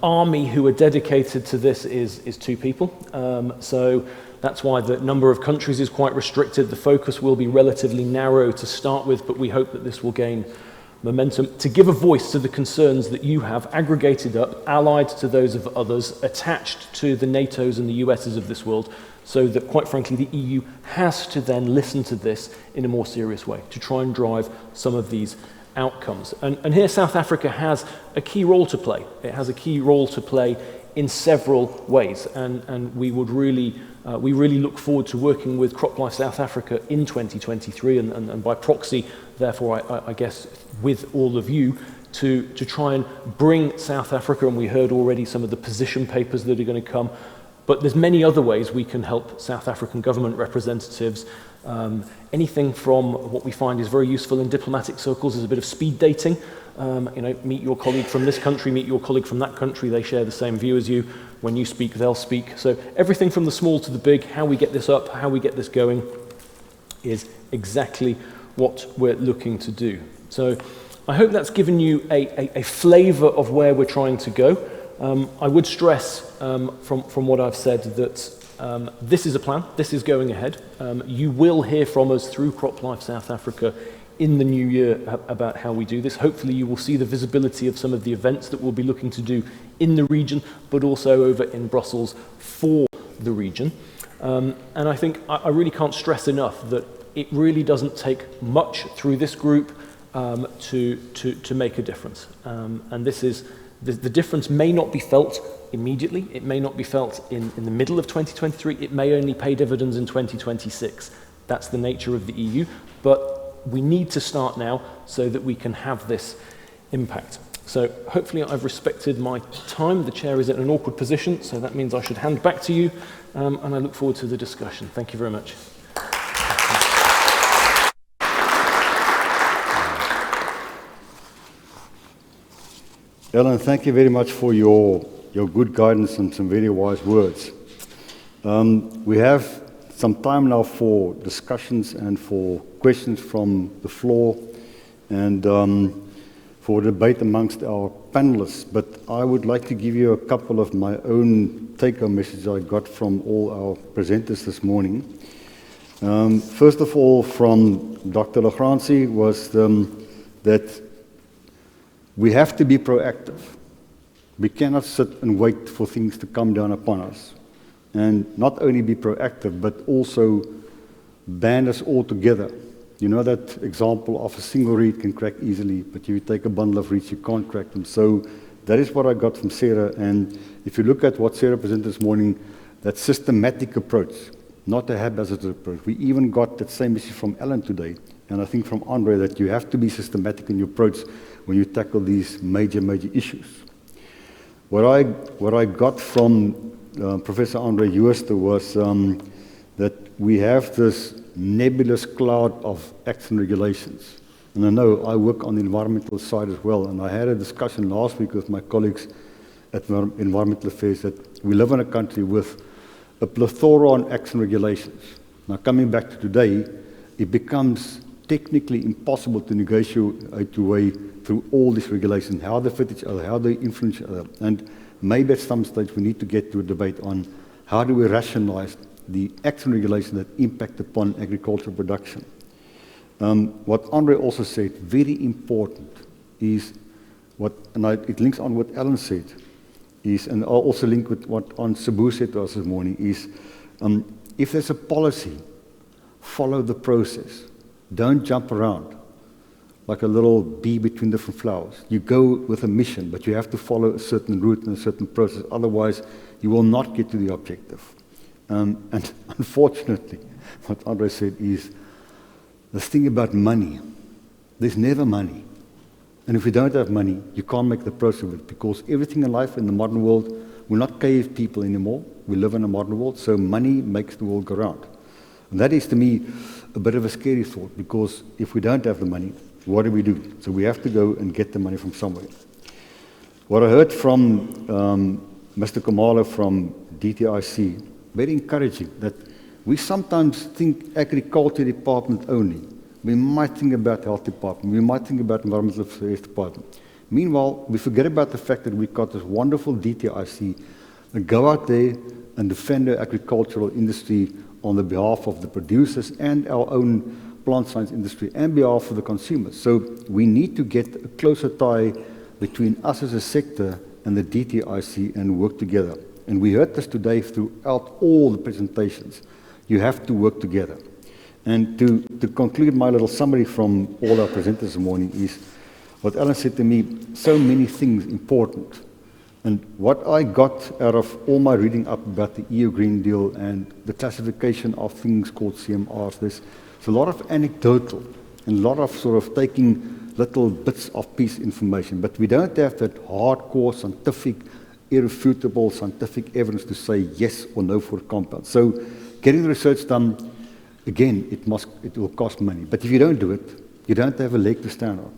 army who are dedicated to this is 2 people. So that's why the number of countries is quite restricted. The focus will be relatively narrow to start with, but we hope that this will gain momentum to give a voice to the concerns that you have, aggregated up, allied to those of others, attached to the NATOs and the USs of this world, so that, quite frankly, the EU has to then listen to this in a more serious way to try and drive some of these outcomes. And here South Africa has a key role to play. It has a key role to play in several ways, and we would really look forward to working with CropLife South Africa in 2023, and by proxy, therefore, I guess, with all of you, to try and bring South Africa, and we heard already some of the position papers that are going to come, but there's many other ways we can help South African government representatives. Anything from what we find is very useful in diplomatic circles is a bit of speed dating. Meet your colleague from this country, meet your colleague from that country, they share the same view as you. When you speak, they'll speak. So everything from the small to the big, how we get this up, how we get this going, is exactly what we're looking to do. So I hope that's given you a flavour of where we're trying to go. I would stress from what I've said that this is a plan, this is going ahead. You will hear from us through CropLife South Africa in the new year about how we do this. Hopefully you will see the visibility of some of the events that we'll be looking to do in the region, but also over in Brussels for the region. And I think I really can't stress enough that it really doesn't take much through this group to make a difference. And this is, the difference may not be felt immediately, it may not be felt in the middle of 2023, it may only pay dividends in 2026. That's the nature of the EU, but we need to start now so that we can have this impact. So hopefully I've respected my time. The chair is in an awkward position, so that means I should hand back to you, and I look forward to the discussion. Thank you very much. Ellen, thank you very much for your good guidance and some very wise words. We have some time now for discussions and for questions from the floor and for debate amongst our panelists. But I would like to give you a couple of my own take-home messages I got from all our presenters this morning. First of all, from Dr. Lagranci was that we have to be proactive. We cannot sit and wait for things to come down upon us. And not only be proactive, but also band us all together. You know that example of a single reed can crack easily, but if you take a bundle of reeds, you can't crack them. So that is what I got from Sarah. And if you look at what Sarah presented this morning, that systematic approach, not a haphazard approach. We even got that same message from Ellen today, and I think from Andre, that you have to be systematic in your approach when you tackle these major issues. What I got from Professor Andre Jooste was that we have this nebulous cloud of acts and regulations. And I know I work on the environmental side as well, and I had a discussion last week with my colleagues at Environmental Affairs that we live in a country with a plethora on acts and regulations. Now, coming back to today, it becomes technically impossible to negotiate your way through all these regulations, how they fit each other, how they influence each other. And maybe at some stage we need to get to a debate on how do we rationalize the acts and regulations that impact upon agricultural production. What Andre also said, very important, is it links on what Alan said, and I'll also link with what Sabu said to us this morning, is if there's a policy, follow the process. Don't jump around like a little bee between different flowers. You go with a mission, but you have to follow a certain route and a certain process. Otherwise, you will not get to the objective. And unfortunately, what Andre said is, this thing about money, there's never money. And if we don't have money, you can't make the process of it, because everything in life in the modern world, we're not cave people anymore. We live in a modern world, so money makes the world go round. And that is, to me, a bit of a scary thought, because if we don't have the money, what do? So we have to go and get the money from somewhere. What I heard from Mr. Kamala from DTIC, very encouraging, that we sometimes think agriculture department only. We might think about health department, we might think about environmental affairs department. Meanwhile, we forget about the fact that we've got this wonderful DTIC that go out there and defend the agricultural industry on the behalf of the producers and our own plant science industry and behalf of the consumers. So we need to get a closer tie between us as a sector and the DTIC and work together. And we heard this today throughout all the presentations. You have to work together. And to conclude my little summary from all our presenters this morning is what Alan said to me, so many things important. And what I got out of all my reading up about the EU Green Deal and the classification of things called CMRs, there's a lot of anecdotal and a lot of sort of taking little bits of piece information. But we don't have that hardcore scientific, irrefutable scientific evidence to say yes or no for a compound. So getting the research done, again, it will cost money. But if you don't do it, you don't have a leg to stand on.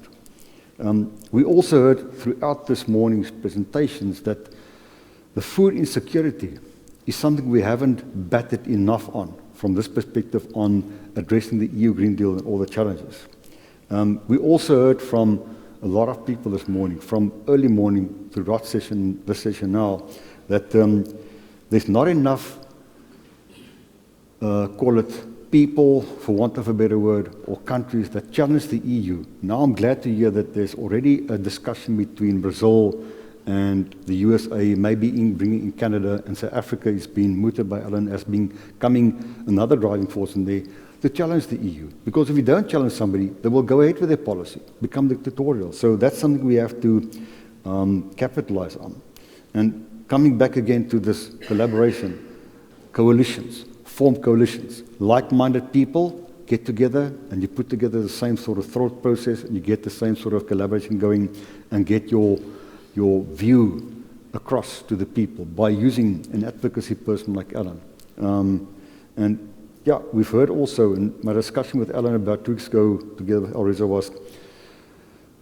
We also heard throughout this morning's presentations that the food insecurity is something we haven't batted enough on from this perspective on addressing the EU Green Deal and all the challenges. We also heard from a lot of people this morning, from early morning to this session now, that there's not enough, call it people, for want of a better word, or countries that challenge the EU. Now I'm glad to hear that there's already a discussion between Brazil and the USA, maybe bringing in Canada, and South Africa is being mooted by Alan as becoming another driving force in there to challenge the EU. Because if we don't challenge somebody, they will go ahead with their policy, become dictatorial. So that's something we have to capitalize on. And coming back again to this collaboration, coalitions, form coalitions. Like-minded people get together and you put together the same sort of thought process and you get the same sort of collaboration going and get your view across to the people by using an advocacy person like Alan. And yeah, we've heard also in my discussion with Alan about 2 weeks ago together with Elreza was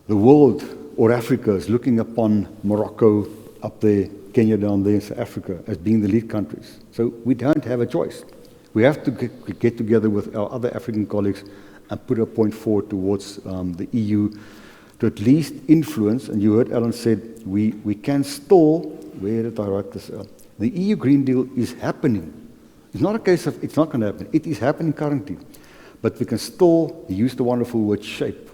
the world or Africa is looking upon Morocco up there, Kenya down there, South Africa as being the lead countries. So we don't have a choice. We have to get together with our other African colleagues and put a point forward towards the EU to at least influence, and you heard Alan said, we can still, where did I write this out? The EU Green Deal is happening. It's not a case of it's not going to happen. It is happening currently. But we can still use the wonderful word shape.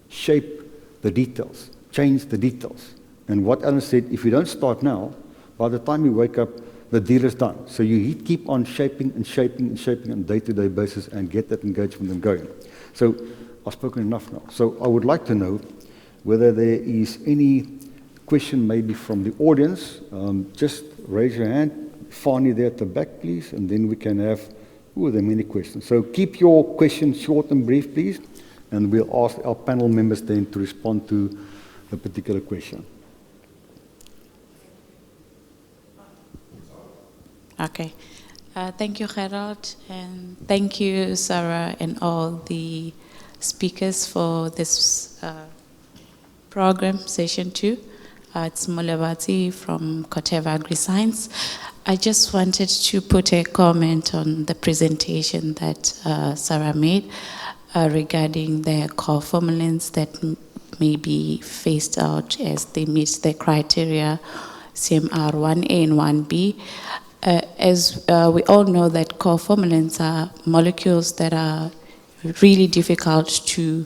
Shape the details. Change the details. And what Alan said, if you don't start now, by the time you wake up, the deal is done. So you keep on shaping and shaping and shaping on a day-to-day basis and get that engagement and going. So I've spoken enough now. So I would like to know whether there is any question maybe from the audience. Just raise your hand. Fani there at the back, please, and then we can have, there are many questions. So keep your questions short and brief, please, and we'll ask our panel members then to respond to a particular question. Okay. Thank you, Gerald, and thank you, Sarah, and all the speakers for this program, session 2. It's Mulebati from Koteva AgriScience. I just wanted to put a comment on the presentation that Sarah made regarding the co-formulants that may be phased out as they meet the criteria CMR 1A and 1B. As we all know that co-formulants are molecules that are really difficult to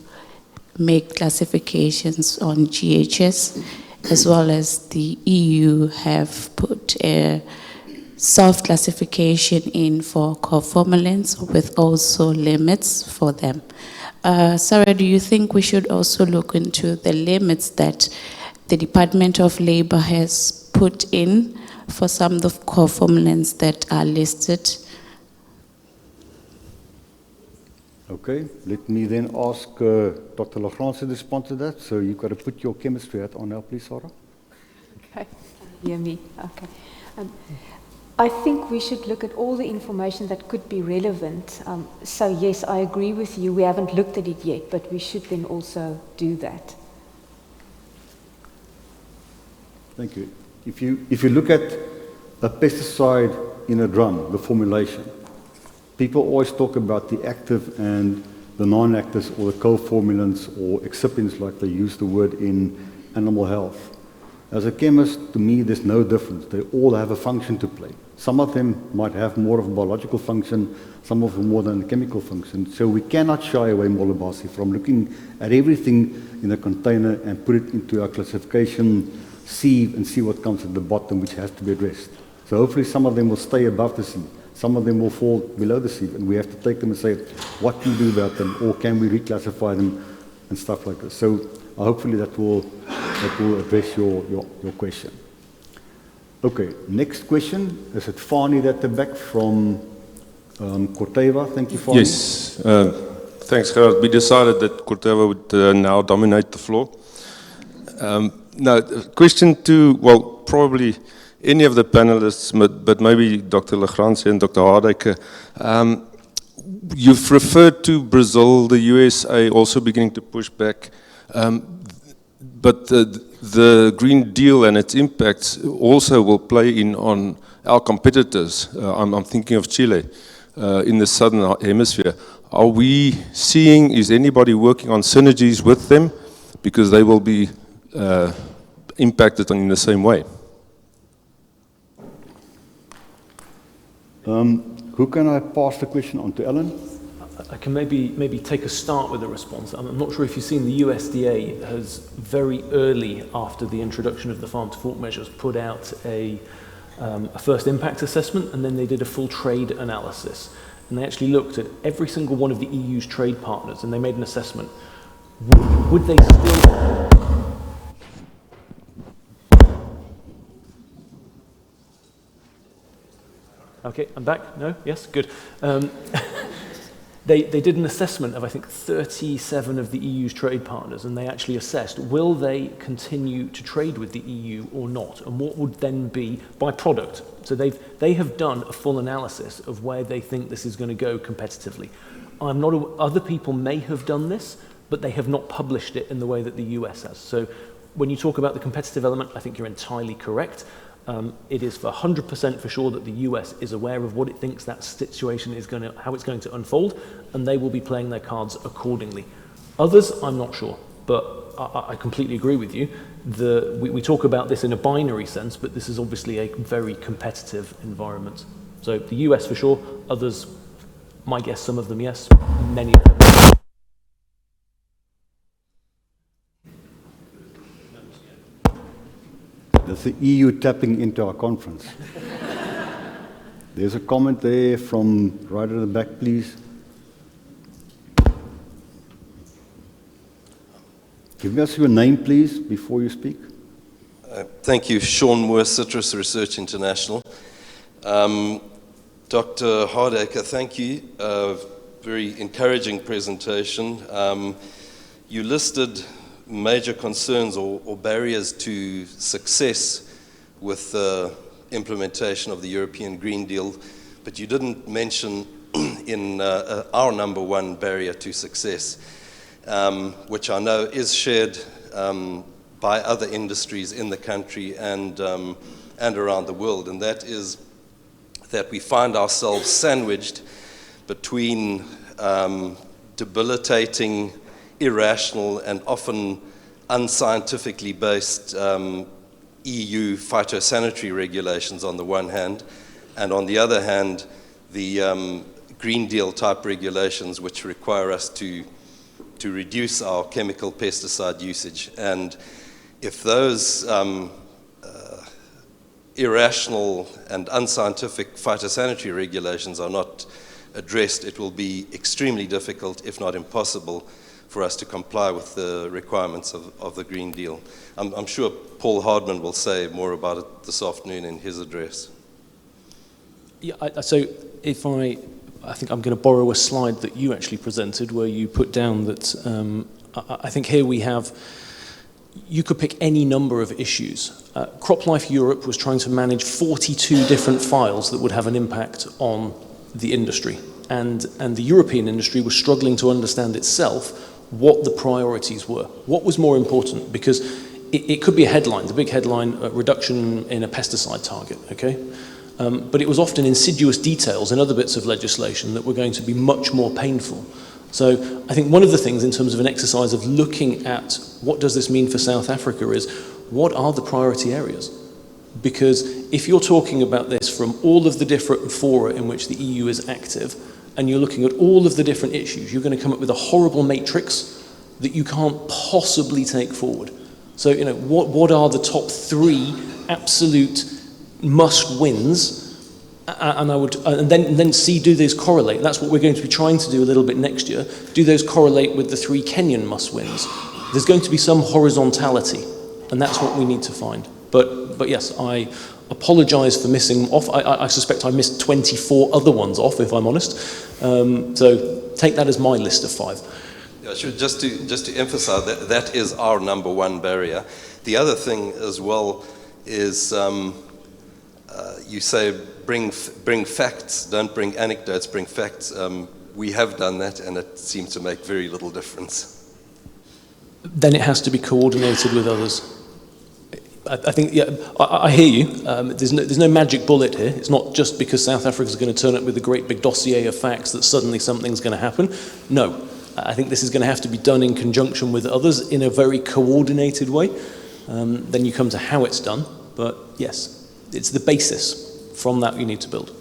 make classifications on GHS, as well as the EU have put a soft classification in for co-formulants with also limits for them. Sarah, do you think we should also look into the limits that the Department of Labor has put in for some of the co-formulants that are listed? Okay, let me then ask Dr. Lagrange to respond to that. So you've got to put your chemistry hat on now, please, Sarah. Okay, hear me. Okay. I think we should look at all the information that could be relevant. So yes, I agree with you. We haven't looked at it yet, but we should then also do that. Thank you. If you look at a pesticide in a drum, the formulation, people always talk about the active and the non-actives, or the co-formulants or excipients, like they use the word in animal health. As a chemist, to me, there's no difference. They all have a function to play. Some of them might have more of a biological function, some of them more than a chemical function. So we cannot shy away, Molobasi, from looking at everything in a container and put it into our classification sieve and see what comes at the bottom, which has to be addressed. So hopefully some of them will stay above the sieve. Some of them will fall below the sieve, and we have to take them and say, what do we do about them, or can we reclassify them, and stuff like this. So hopefully that will address your question. Okay, next question. Is it Fani at the back from Corteva? Thank you, Fani. Yes, thanks, Gerard. We decided that Corteva would now dominate the floor. Now, question to, well, probably any of the panelists, but maybe Dr. Lagrange and Dr. Hardacre. You've referred to Brazil, the USA also beginning to push back, but the Green Deal and its impacts also will play in on our competitors. I'm thinking of Chile in the southern hemisphere. Are we seeing, is anybody working on synergies with them? Because they will be impacted in the same way. Who can I pass the question on to? Ellen? I can maybe take a start with a response. I'm not sure if you've seen the USDA has very early after the introduction of the farm to fork measures put out a first impact assessment, and then they did a full trade analysis. And they actually looked at every single one of the EU's trade partners, and they made an assessment. Would they still... Okay, I'm back. No? Yes? Good. They did an assessment of, I think, 37 of the EU's trade partners, and they actually assessed, will they continue to trade with the EU or not, and what would then be by product. So they have done a full analysis of where they think this is going to go competitively. Other people may have done this, but they have not published it in the way that the US has. So when you talk about the competitive element, I think you're entirely correct. It is for 100% for sure that the US is aware of what it thinks that situation is going to, how it's going to unfold, and they will be playing their cards accordingly. Others, I'm not sure, but I completely agree with you. We talk about this in a binary sense, but this is obviously a very competitive environment. So the US for sure, others, my guess, some of them yes, many of them. That's the EU tapping into our conference. There's a comment there from right at the back, please. Give us your name, please, before you speak. Thank you. Sean Moore, Citrus Research International. Dr. Hardacre, thank you. Very encouraging presentation. You listed major concerns or barriers to success with the implementation of the European Green Deal. but you didn't mention in our number one barrier to success, which I know is shared by other industries in the country and around the world, and that is that we find ourselves sandwiched between debilitating, irrational, and often unscientifically based EU phytosanitary regulations on the one hand, and on the other hand, the Green Deal type regulations which require us to reduce our chemical pesticide usage. And if those irrational and unscientific phytosanitary regulations are not addressed, it will be extremely difficult, if not impossible, for us to comply with the requirements of the Green Deal. I'm sure Paul Hardman will say more about it this afternoon in his address. Yeah, so if I think I'm going to borrow a slide that you actually presented where you put down that I think here we have, you could pick any number of issues. CropLife Europe was trying to manage 42 different files that would have an impact on the industry. And the European industry was struggling to understand itself what the priorities were. What was more important? Because it could be a headline, the big headline, reduction in a pesticide target, okay? But it was often insidious details in other bits of legislation that were going to be much more painful. So I think one of the things in terms of an exercise of looking at what does this mean for South Africa is what are the priority areas? Because if you're talking about this from all of the different fora in which the EU is active, and you're looking at all of the different issues, you're going to come up with a horrible matrix that you can't possibly take forward. So, you know, what are the top 3 absolute must-wins? And then see, do those correlate? That's what we're going to be trying to do a little bit next year. Do those correlate with the 3 Kenyan must-wins? There's going to be some horizontality, and that's what we need to find. But yes, I apologise for missing off. I suspect I missed 24 other ones off, if I'm honest. So take that as my list of 5. Yeah, sure. Just to emphasize that is our number one barrier. The other thing as well is you say bring facts, don't bring anecdotes, bring facts. We have done that, and it seems to make very little difference. Then it has to be coordinated with others. I think, yeah, I hear you. There's no magic bullet here. It's not just because South Africa is going to turn up with a great big dossier of facts that suddenly something's going to happen. No, I think this is going to have to be done in conjunction with others in a very coordinated way. Then you come to how it's done. But yes, it's the basis. From that you need to build.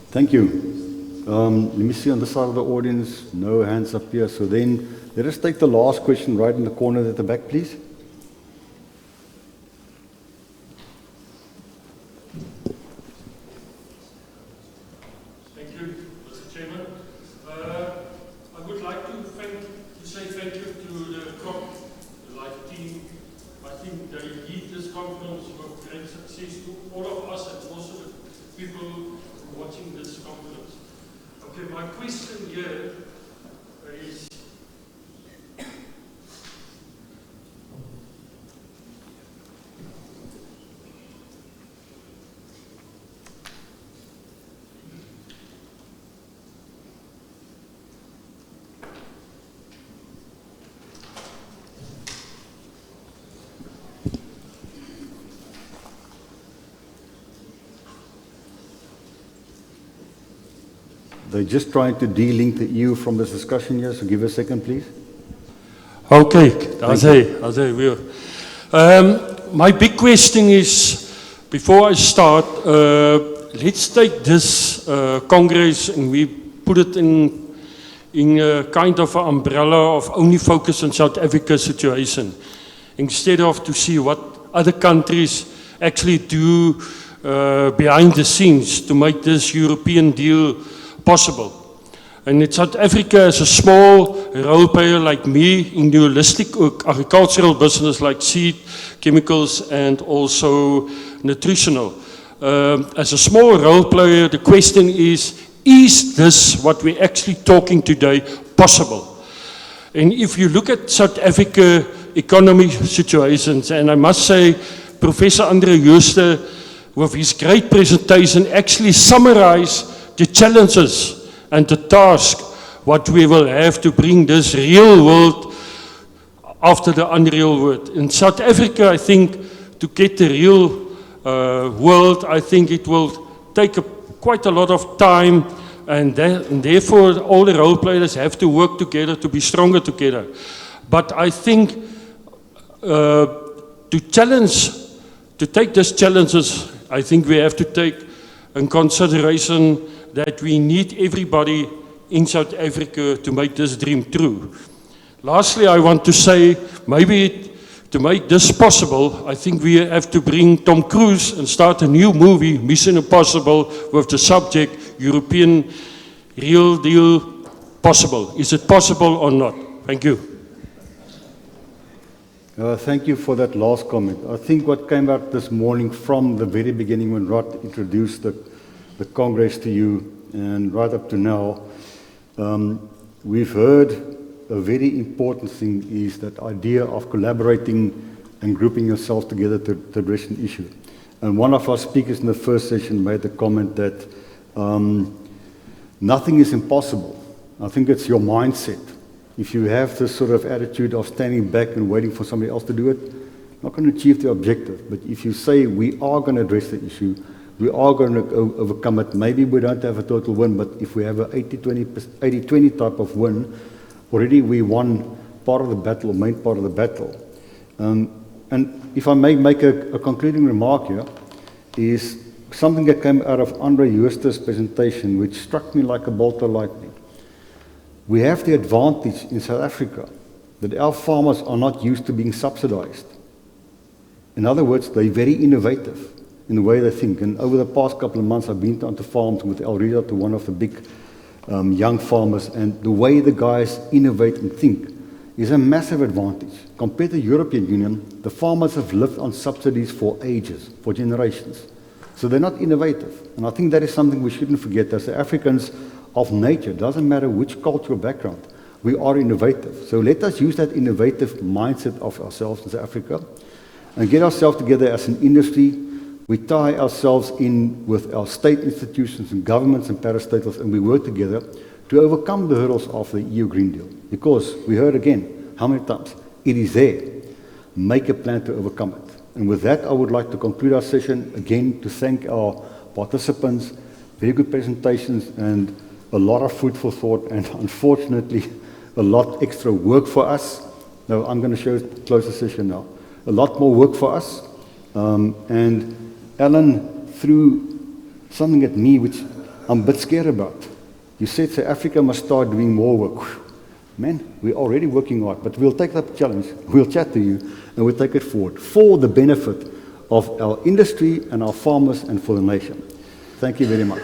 Thank you. Let me see on the side of the audience. No hands up here. So then let us take the last question right in the corner at the back, please. My question here is, They're just trying to de-link the EU from this discussion here, so give a second, please. Okay, that's it. My big question is, before I start, let's take this Congress and we put it in a kind of an umbrella of only focus on South Africa's situation, instead of to see what other countries actually do behind the scenes to make this European deal possible. And in South Africa, as a small role player like me in the holistic agricultural business like seed, chemicals, and also nutritional. As a small role player, the question is this what we're actually talking today possible? And if you look at South Africa economic situations, and I must say, Professor Andre Jooste with his great presentation, actually summarized the challenges and the task what we will have to bring this real world after the unreal world. In South Africa, I think, to get the real world, I think it will take quite a lot of time, and therefore all the role players have to work together to be stronger together. But I think to take these challenges, I think we have to take in consideration that we need everybody in South Africa to make this dream true. Lastly, I want to say, maybe to make this possible, I think we have to bring Tom Cruise and start a new movie, Mission Impossible, with the subject, European Real Deal Possible. Is it possible or not? Thank you. Thank you for that last comment. I think what came out this morning from the very beginning when Rod introduced the Congress to you and right up to now, we've heard a very important thing is that idea of collaborating and grouping yourself together to address an issue. And one of our speakers in the first session made the comment that nothing is impossible. I think it's your mindset. If you have this sort of attitude of standing back and waiting for somebody else to do it, you're not going to achieve the objective. But if you say, we are going to address the issue, we are going to overcome it, maybe we don't have a total win, but if we have an 80-20 type of win, already we won part of the battle, or main part of the battle. And if I may make a concluding remark here, is something that came out of Andre Jooster's presentation, which struck me like a bolt of lightning. We have the advantage in South Africa that our farmers are not used to being subsidized. In other words, they're very innovative in the way they think. And over the past couple of months, I've been onto farms with Elrida, to one of the big young farmers, and the way the guys innovate and think is a massive advantage. Compared to the European Union, the farmers have lived on subsidies for ages, for generations. So they're not innovative. And I think that is something we shouldn't forget. As Africans of nature, doesn't matter which cultural background, we are innovative. So let us use that innovative mindset of ourselves in South Africa and get ourselves together as an industry. We tie ourselves in with our state institutions and governments and parastatals, and we work together to overcome the hurdles of the EU Green Deal. Because we heard again, how many times? It is there. Make a plan to overcome it. And with that, I would like to conclude our session again to thank our participants, very good presentations, and a lot of food for thought, and unfortunately, a lot extra work for us. Now, I'm going to close the session now. A lot more work for us. And Alan threw something at me which I'm a bit scared about. You said South Africa must start doing more work. Man, we're already working hard, but we'll take that challenge. We'll chat to you, and we'll take it forward for the benefit of our industry and our farmers and for the nation. Thank you very much.